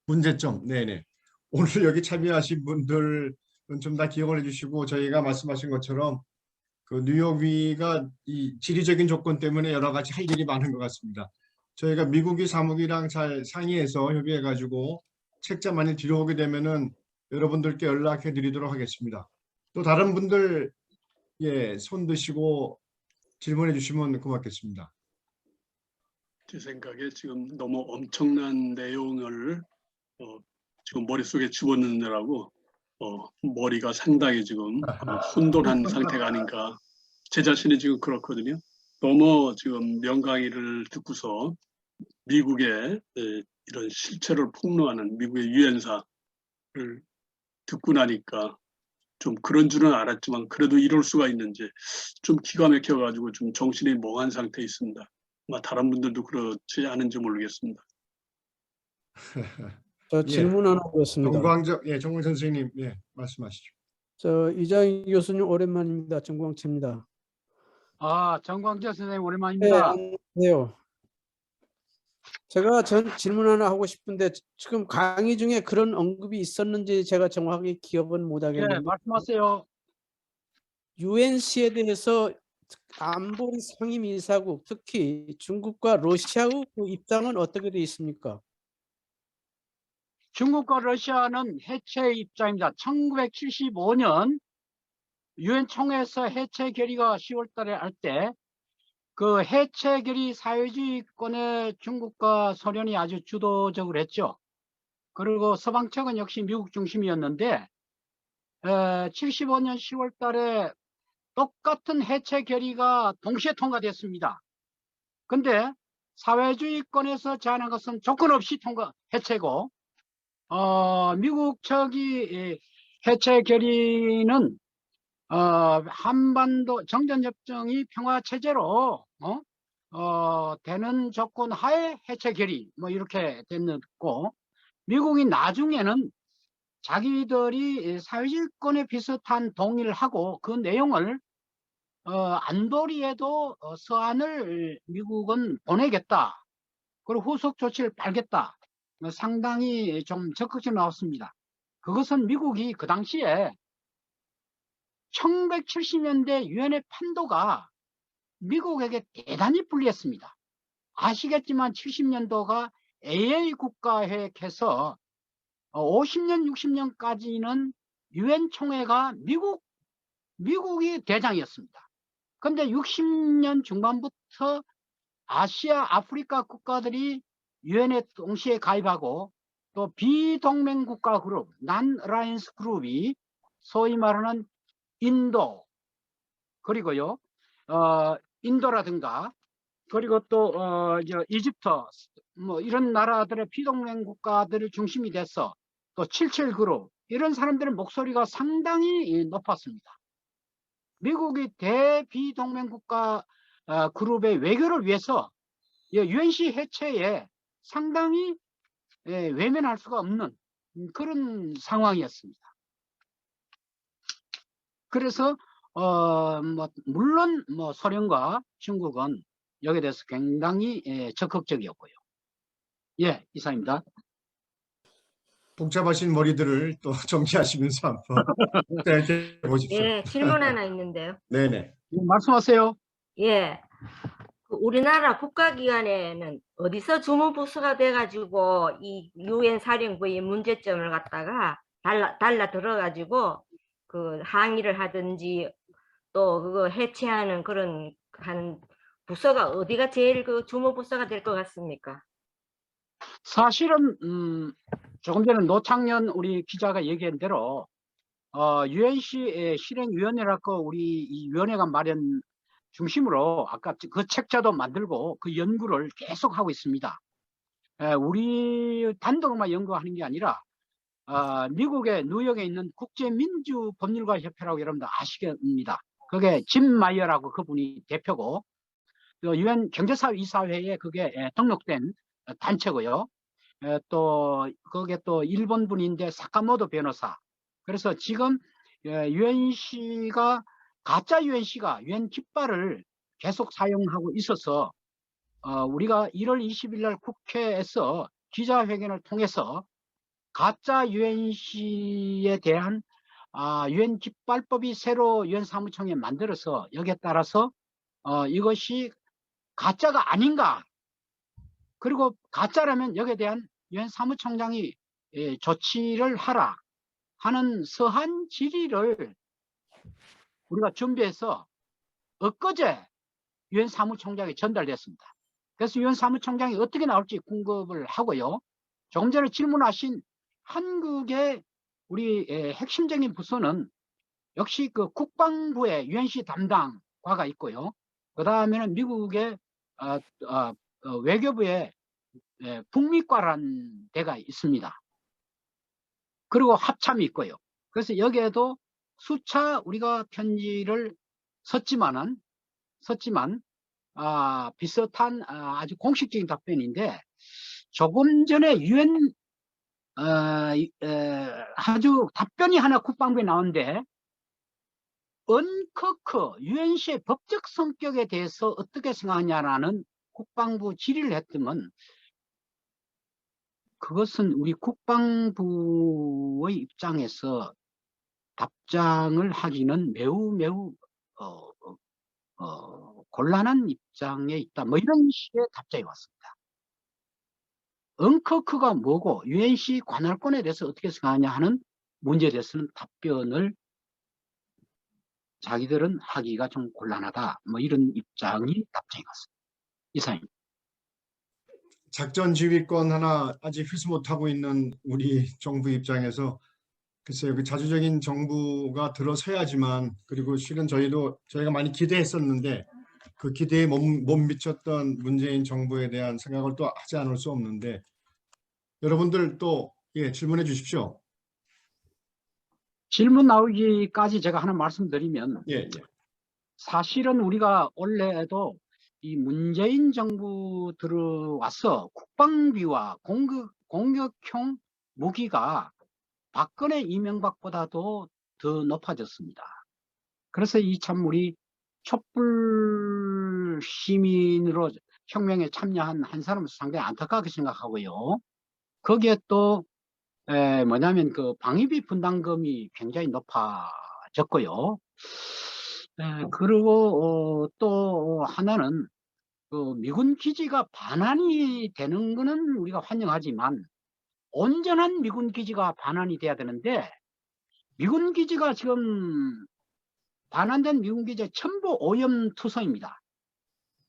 Speaker 2: 문제점, 네네. 오늘 여기 참여하신 분들은 좀 다 기억을 해주시고 저희가 말씀하신 것처럼 그 뉴욕위가 이 지리적인 조건 때문에 여러 가지 할 일이 많은 것 같습니다. 저희가 미국이 사무국이랑 잘 상의해서 협의해가지고 책자 많이 들여오게 되면은 여러분들께 연락해 드리도록 하겠습니다. 또 다른 분들 손 드시고 질문해 주시면 고맙겠습니다.
Speaker 5: 제 생각에 지금 너무 엄청난 내용을 지금 머릿속에 집어넣느라고 머리가 상당히 지금 혼돈한 상태가 아닌가. 제 자신이 지금 그렇거든요. 너무 지금 명강의를 듣고서 미국의 이런 실체를 폭로하는 미국의 유엔사를 듣고 나니까 좀 그런 줄은 알았지만 그래도 이럴 수가 있는지 좀 기가 막혀가지고 좀 정신이 멍한 상태에 있습니다. 아마 다른 분들도 그렇지 않은지 모르겠습니다.
Speaker 6: 저 질문 하나 하겠습니다.
Speaker 2: 정광 선생님, 말씀하시죠.
Speaker 6: 저 이장희 교수님 오랜만입니다. 정광채입니다.
Speaker 1: 정광재 선생님
Speaker 6: 네,
Speaker 1: 오랜만입니다.
Speaker 6: 안녕하세요. 제가 질문 하나 하고 싶은데 지금 강의 중에 그런 언급이 있었는지 제가 정확하게 기억은 못
Speaker 1: 예,
Speaker 6: 하겠는데
Speaker 1: 말씀하세요.
Speaker 6: UNC에 대해서 안보리 상임이사국 특히 중국과 러시아의 그 입장은 어떻게 되어 있습니까?
Speaker 1: 중국과 러시아는 해체 입장입니다. 1975년 유엔 총회에서 해체 결의가 10월 달에 할 때 그 해체 결의 사회주의권의 중국과 소련이 아주 주도적으로 했죠. 그리고 서방 측은 역시 미국 중심이었는데 75년 10월 달에 똑같은 해체 결의가 동시에 통과됐습니다. 근데 사회주의권에서 제안한 것은 조건 없이 해체고 미국 측이 해체 결의는 한반도 정전협정이 평화체제로 되는 조건 하에 해체 결의 뭐 이렇게 됐고, 미국이 나중에는 자기들이 사회주의권에 비슷한 동의를 하고 그 내용을 안보리에도 서한을 미국은 보내겠다, 그리고 후속 조치를 빨겠다, 상당히 좀 적극적으로 나왔습니다. 그것은 미국이 그 당시에 1970년대 유엔의 판도가 미국에게 대단히 불리했습니다. 아시겠지만 70년도가 AA 국가회의해서 50년, 60년까지는 유엔 총회가 미국이 대장이었습니다. 근데 60년 중반부터 아시아, 아프리카 국가들이 유엔에 동시에 가입하고 또 비동맹 국가 그룹, non-alliance 그룹이 소위 말하는 인도, 그리고요, 인도라든가, 그리고 또, 이집트, 뭐, 이런 나라들의 비동맹 국가들을 중심이 돼서 또 77 그룹, 이런 사람들의 목소리가 상당히 높았습니다. 미국이 대비동맹 국가 그룹의 외교를 위해서 UNC 해체에 상당히 외면할 수가 없는 그런 상황이었습니다. 그래서 물론 소련과 중국은 여기에 대해서 굉장히 적극적이었고요. 이상입니다.
Speaker 2: 복잡하신 머리들을 또 정리하시면서 한번 이렇게 보십시오.
Speaker 4: 예, 질문 하나 있는데요.
Speaker 2: 네네.
Speaker 1: 말씀하세요.
Speaker 4: 예. 그 우리나라 국가기관에는 어디서 주무부서가 돼가지고 이 유엔 사령부의 문제점을 갖다가 달라 들어가지고 그 항의를 하든지 또 그거 해체하는 그런 하는 부서가 어디가 제일 그 주무부서가 될 것 같습니까?
Speaker 1: 사실은 조금 전에 노창년 우리 기자가 얘기한 대로 UNC 실행위원회라고 우리 이 위원회가 마련 중심으로 아까 그 책자도 만들고 그 연구를 계속 하고 있습니다. 우리 단독으로만 연구하는 게 아니라 미국의 뉴욕에 있는 국제민주법률가협회라고 여러분들 아시겠습니다. 그게 짐 마이어라고 그분이 대표고, 유엔 경제사회이사회에 그게 등록된 단체고요. 또 그게 또 일본 분인데 사카모토 변호사. 그래서 지금 UNC가 가짜 UNC가 유엔 깃발을 계속 사용하고 있어서 우리가 1월 20일 날 국회에서 기자회견을 통해서 가짜 UNC에 대한 유엔 깃발법이 새로 유엔 사무총회에 만들어서 여기에 따라서 이것이 가짜가 아닌가, 그리고 가짜라면 여기에 대한 유엔 사무총장이 조치를 하라 하는 서한 질의를 우리가 준비해서 엊그제 유엔 사무총장에 전달됐습니다. 그래서 유엔 사무총장이 어떻게 나올지 궁금을 하고요. 조금 전에 질문하신 한국의 우리 핵심적인 부서는 역시 그 국방부의 UNC 담당과가 있고요. 그 다음에는 미국의 외교부의 북미과라는 데가 있습니다. 그리고 합참이 있고요. 그래서 여기에도 수차 우리가 편지를 썼지만 비슷한 아주 공식적인 답변인데 조금 전에 유엔 아주 답변이 하나 국방부에 나오는데 언커커 UNC의 법적 성격에 대해서 어떻게 생각하냐라는 국방부 질의를 했더만 그것은 우리 국방부의 입장에서 답장을 하기는 매우 곤란한 입장에 있다. 뭐 이런 식의 답장이 왔습니다. 언커크가 뭐고 UNC 관할권에 대해서 어떻게 생각하냐 하는 문제에 대해서는 답변을 자기들은 하기가 좀 곤란하다. 뭐 이런 입장이 답장이 왔습니다. 이상입니다.
Speaker 2: 작전 지휘권 하나 아직 회수 못하고 있는 우리 정부 입장에서 글쎄요, 그 자주적인 정부가 들어서야지만, 그리고 실은 저희가 많이 기대했었는데 그 기대에 못 미쳤던 문재인 정부에 대한 생각을 또 하지 않을 수 없는데, 여러분들 또 질문해 주십시오.
Speaker 1: 질문 나오기까지 제가 하나 말씀드리면
Speaker 2: 예.
Speaker 1: 사실은 우리가 원래도 이 문재인 정부 들어와서 국방비와 공격형 무기가 박근혜 이명박보다도 더 높아졌습니다. 그래서 이 참 우리 촛불 시민으로 혁명에 참여한 한 사람은 상당히 안타깝게 생각하고요. 거기에 또 뭐냐면 그 방위비 분담금이 굉장히 높아졌고요. 그리고 또 하나는 그 미군 기지가 반환이 되는 거는 우리가 환영하지만 온전한 미군 기지가 반환이 돼야 되는데 미군 기지가 지금 반환된 미군 기지의 전부 오염투성입니다.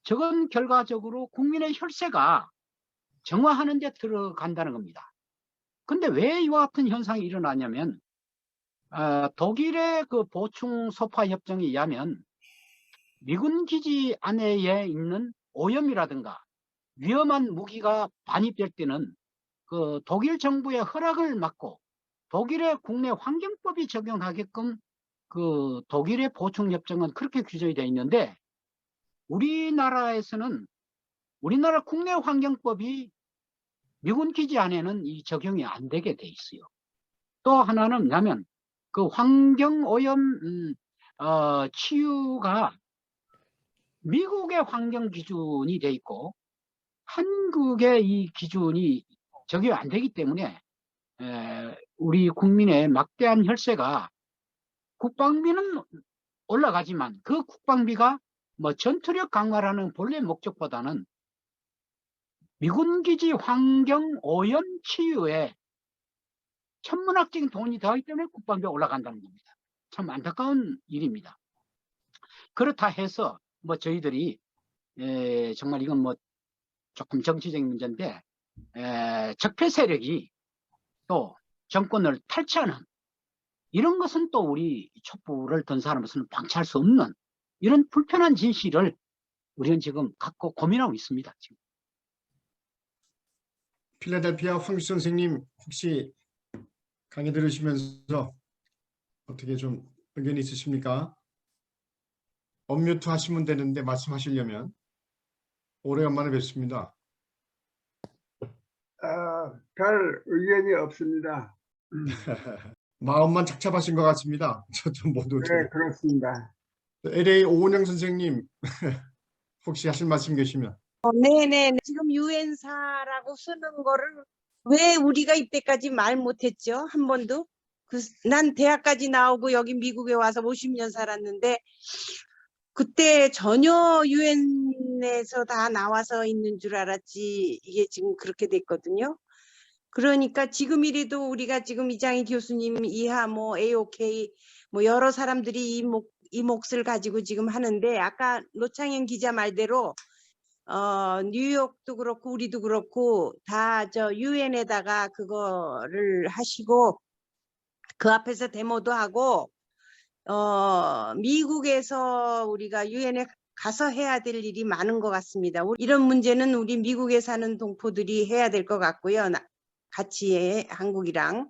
Speaker 1: 저건 결과적으로 국민의 혈세가 정화하는 데 들어간다는 겁니다. 근데 왜 이와 같은 현상이 일어나냐면 독일의 그 보충 소파 협정에 의하면 미군 기지 안에 있는 오염이라든가 위험한 무기가 반입될 때는 그 독일 정부의 허락을 받고 독일의 국내 환경법이 적용하게끔 그 독일의 보충 협정은 그렇게 규정이 되어 있는데 우리나라에서는 우리나라 국내 환경법이 미군 기지 안에는 이 적용이 안 되게 돼 있어요. 또 하나는 뭐냐면 그 환경 오염 치유가 미국의 환경 기준이 돼 있고 한국의 이 기준이 적용이 안 되기 때문에 우리 국민의 막대한 혈세가 국방비는 올라가지만 그 국방비가 뭐 전투력 강화라는 본래 목적보다는 미군 기지 환경 오염 치유에 천문학적인 돈이 더하기 때문에 국방비가 올라간다는 겁니다. 참 안타까운 일입니다. 그렇다 해서 뭐 저희들이 정말 이건 뭐 조금 정치적인 문제인데 적폐 세력이 또 정권을 탈취하는 이런 것은 또 우리 촛불을 든 사람으로서는 방치할 수 없는 이런 불편한 진실을 우리는 지금 갖고 고민하고 있습니다. 지금.
Speaker 2: 필라델피아 황규 선생님 혹시 강의 들으시면서 어떻게 좀 의견이 있으십니까? 언뮤트 하시면 되는데 말씀하시려면. 오래간만에 뵙습니다.
Speaker 7: 별 의견이 없습니다.
Speaker 2: 마음만 착잡하신 것 같습니다. 저도 모두.
Speaker 7: 네, 그렇습니다.
Speaker 2: LA 오은영 선생님 혹시 하실 말씀 계시면.
Speaker 8: 네네. 지금 유엔사라고 쓰는 거를 왜 우리가 이때까지 말 못했죠? 한 번도? 난 대학까지 나오고 여기 미국에 와서 50년 살았는데 그때 전혀 유엔에서 다 나와서 있는 줄 알았지 이게 지금 그렇게 됐거든요. 그러니까 지금이라도 우리가 지금 이장희 교수님 이하 뭐 AOK 뭐 여러 사람들이 이 몫을 가지고 지금 하는데 아까 노창현 기자 말대로 뉴욕도 그렇고 우리도 그렇고 다 저 유엔에다가 그거를 하시고 그 앞에서 데모도 하고 미국에서 우리가 유엔에 가서 해야 될 일이 많은 것 같습니다. 이런 문제는 우리 미국에 사는 동포들이 해야 될 것 같고요. 같이 한국이랑.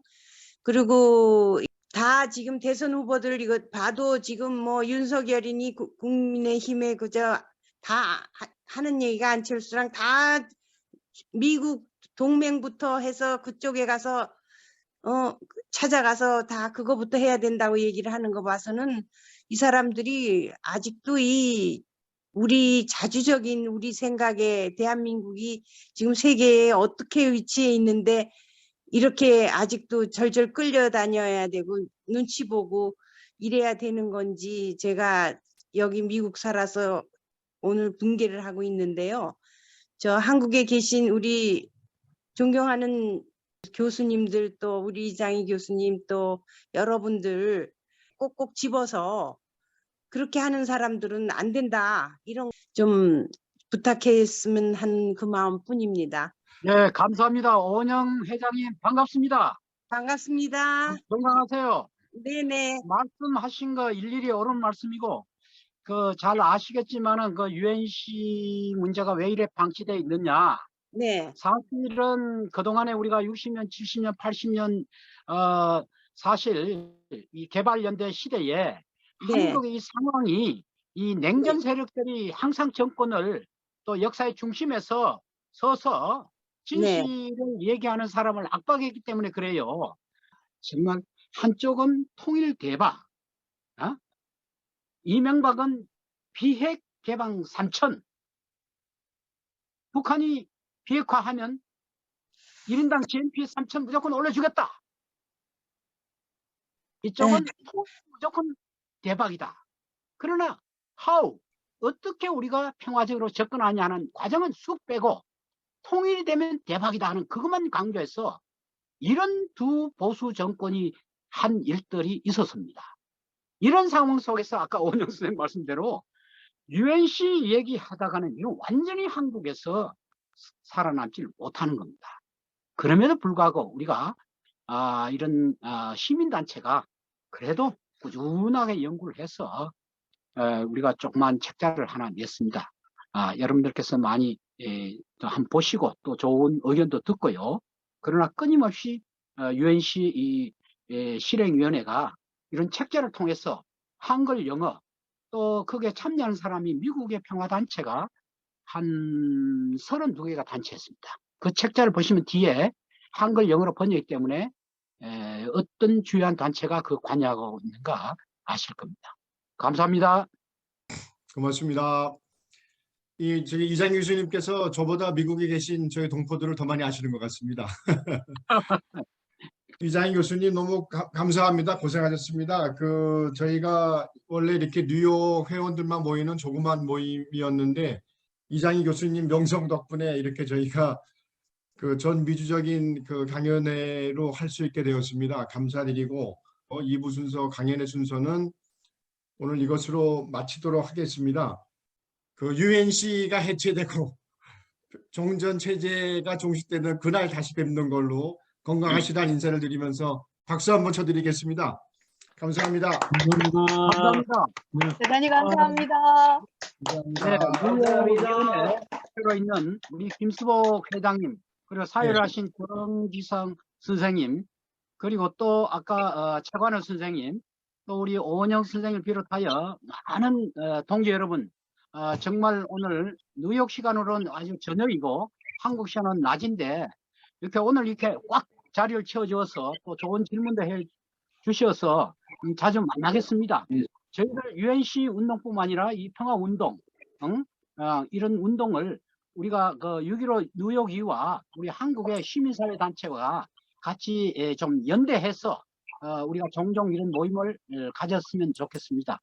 Speaker 8: 그리고 다 지금 대선 후보들 이거 봐도 지금 뭐 윤석열이니 국민의힘에 그저 다 하는 얘기가 안철수랑 다 미국 동맹부터 해서 그쪽에 가서 찾아가서 다 그거부터 해야 된다고 얘기를 하는 거 봐서는 이 사람들이 아직도 우리 자주적인 우리 생각에 대한민국이 지금 세계에 어떻게 위치해 있는데 이렇게 아직도 절절 끌려다녀야 되고 눈치 보고 이래야 되는 건지 제가 여기 미국 살아서 오늘 붕괴를 하고 있는데요. 저 한국에 계신 우리 존경하는 교수님들 또 우리 이장희 교수님 또 여러분들 꼭꼭 집어서 그렇게 하는 사람들은 안 된다. 이런 좀 부탁했으면 한 그 마음뿐입니다.
Speaker 1: 네, 감사합니다. 오은영 회장님 반갑습니다.
Speaker 8: 반갑습니다.
Speaker 1: 건강하세요.
Speaker 8: 네네.
Speaker 1: 말씀하신 거 일일이 옳은 말씀이고 잘 아시겠지만은 UNC 문제가 왜 이래 방치되어 있느냐.
Speaker 8: 네.
Speaker 1: 사실은 그동안에 우리가 60년, 70년, 80년 사실 이 개발연대 시대에
Speaker 8: 네.
Speaker 1: 한국의 이 상황이 이 냉전 세력들이 항상 정권을 또 역사의 중심에서 서서 진실을 얘기하는 사람을 압박했기 때문에 그래요. 정말 한쪽은 통일 대박, 이명박은 비핵 개방 3천, 북한이 비핵화하면 1인당 GNP 3천 무조건 올려주겠다. 이쪽은 무조건 대박이다. 그러나 어떻게 우리가 평화적으로 접근하냐는 과정은 쑥 빼고 통일이 되면 대박이다 하는 그것만 강조해서 이런 두 보수 정권이 한 일들이 있었습니다. 이런 상황 속에서 아까 오은영 선생님 말씀대로 UNC 얘기하다가는 이거 완전히 한국에서 살아남질 못하는 겁니다. 그럼에도 불구하고 우리가 이런 시민단체가 그래도 꾸준하게 연구를 해서 우리가 조그만 책자를 하나 냈습니다. 여러분들께서 많이 한번 보시고 또 좋은 의견도 듣고요. 그러나 끊임없이 UNC 실행위원회가 이런 책자를 통해서 한글, 영어 또 거기에 참여하는 사람이 미국의 평화단체가 한 32개가 단체였습니다. 그 책자를 보시면 뒤에 한글, 영어로 번역이기 때문에 어떤 주요한 단체가 관여하고 있는가 아실 겁니다. 감사합니다.
Speaker 2: 고맙습니다. 저기 이장 교수님께서 저보다 미국에 계신 저희 동포들을 더 많이 아시는 것 같습니다. 이장희 교수님 너무 감사합니다. 고생하셨습니다. 저희가 원래 이렇게 뉴욕 회원들만 모이는 조그만 모임이었는데 이장희 교수님 명성 덕분에 이렇게 저희가 전 미주적인 강연회로 할 수 있게 되었습니다. 감사드리고 2부 순서 강연회 순서는 오늘 이것으로 마치도록 하겠습니다. UNC가 해체되고 종전 체제가 종식되는 그날 다시 뵙는 걸로 건강하시다는 인사를 드리면서 박수 한번 쳐드리겠습니다. 감사합니다.
Speaker 1: 감사합니다.
Speaker 9: 대단히 감사합니다.
Speaker 1: 네, 감사합니다. 로 있는 우리 김수복 회장님, 그리고 사회를 하신 정지성 선생님, 그리고 또 아까 최관우 선생님, 또 우리 오은영 선생님을 비롯하여 많은 동지 여러분, 정말 오늘 뉴욕 시간으로는 아주 저녁이고 한국 시간은 낮인데 이렇게 오늘 이렇게 꽉 자리를 채워주어서 또 좋은 질문도 해 주셔서 자주 만나겠습니다. 저희들 UNC 운동뿐만 아니라 이 평화운동, 이런 운동을 우리가 6.15 뉴욕 이후와 우리 한국의 시민사회 단체와 같이 좀 연대해서 우리가 종종 이런 모임을 가졌으면 좋겠습니다.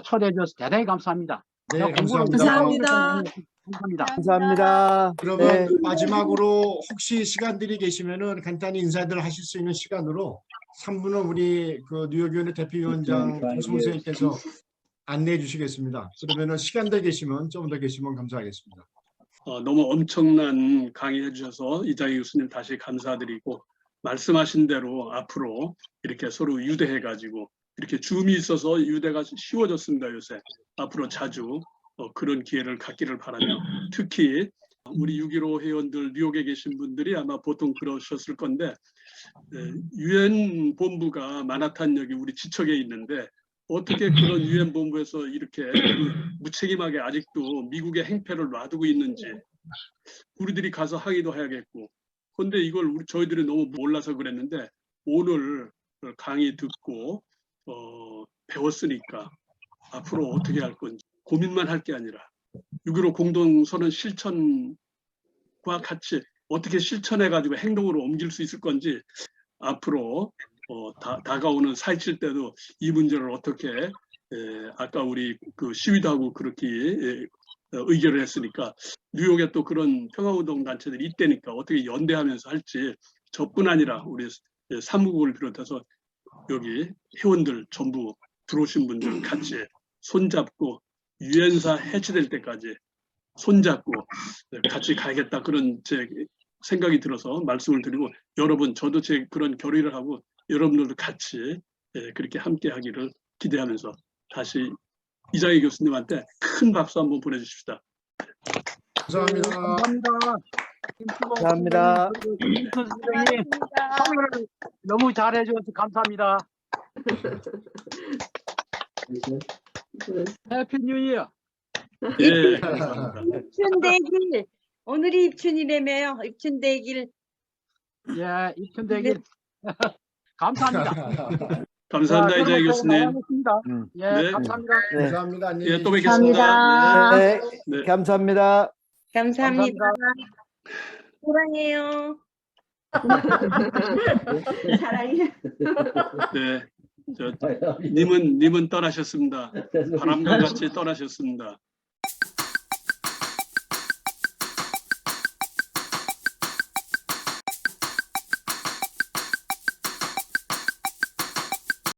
Speaker 1: 초대해 주셔서 대단히 감사합니다.
Speaker 2: 네, 감사합니다.
Speaker 1: 감사합니다.
Speaker 6: 감사합니다.
Speaker 2: 그러면
Speaker 6: 네.
Speaker 2: 마지막으로 혹시 시간들이 계시면은 간단히 인사들 하실 수 있는 시간으로 3부는 우리 그 뉴욕위원회 대표위원장 김성훈 선생님께서 안내해 주시겠습니다. 그러면은 시간 돼 계시면 좀 더 계시면 감사하겠습니다.
Speaker 5: 너무 엄청난 강의해 주셔서 이장희 교수님 다시 감사드리고 말씀하신 대로 앞으로 이렇게 서로 유대해 가지고 이렇게 줌이 있어서 유대가 쉬워졌습니다. 요새 앞으로 자주 그런 기회를 갖기를 바라며 특히 우리 6.15 회원들 뉴욕에 계신 분들이 아마 보통 그러셨을 건데 유엔 본부가 마나탄역이 우리 지척에 있는데 어떻게 그런 유엔 본부에서 이렇게 무책임하게 아직도 미국의 행패를 놔두고 있는지 우리들이 가서 항의도 해야겠고 그런데 이걸 저희들이 너무 몰라서 그랬는데 오늘 강의 듣고 배웠으니까 앞으로 어떻게 할 건지 고민만 할 게 아니라 6.15 공동선언 실천과 같이 어떻게 실천해 가지고 행동으로 옮길 수 있을 건지 앞으로 다가오는 4.27 때도 이 문제를 어떻게 아까 우리 그 시위도 하고 그렇게 의결을 했으니까 뉴욕에 또 그런 평화운동 단체들이 있다니까 어떻게 연대하면서 할지 저뿐 아니라 우리 사무국을 비롯해서 여기 회원들 전부 들어오신 분들 같이 손잡고 유엔사 해체될 때까지 손잡고 같이 가야겠다 그런 제 생각이 들어서 말씀을 드리고 여러분 저도 제 그런 결의를 하고 여러분들도 같이 그렇게 함께 하기를 기대하면서 다시 이장희 교수님한테 큰 박수 한번 보내주십시다.
Speaker 2: 감사합니다.
Speaker 1: 감사합니다. 김선 선생님 설명을 너무 잘해줘서 감사합니다. 해피 뉴 이어.
Speaker 5: 예, 감사합니다.
Speaker 8: 입춘대길 오늘이 입춘이라며요. 입춘대길.
Speaker 1: 예, 입춘대길. 감사합니다.
Speaker 5: 감사합니다, 이장희 교수님.
Speaker 1: 예,
Speaker 5: 네.
Speaker 1: 감사합니다.
Speaker 2: 감사합니다. 안녕히
Speaker 5: 예, 또
Speaker 2: 계십시오.
Speaker 5: 뵙겠습니다.
Speaker 9: 네.
Speaker 5: 네.
Speaker 9: 감사합니다.
Speaker 8: 감사합니다. 사랑해요. 사랑해.
Speaker 5: 네, 님은 떠나셨습니다. 바람과 같이 떠나셨습니다.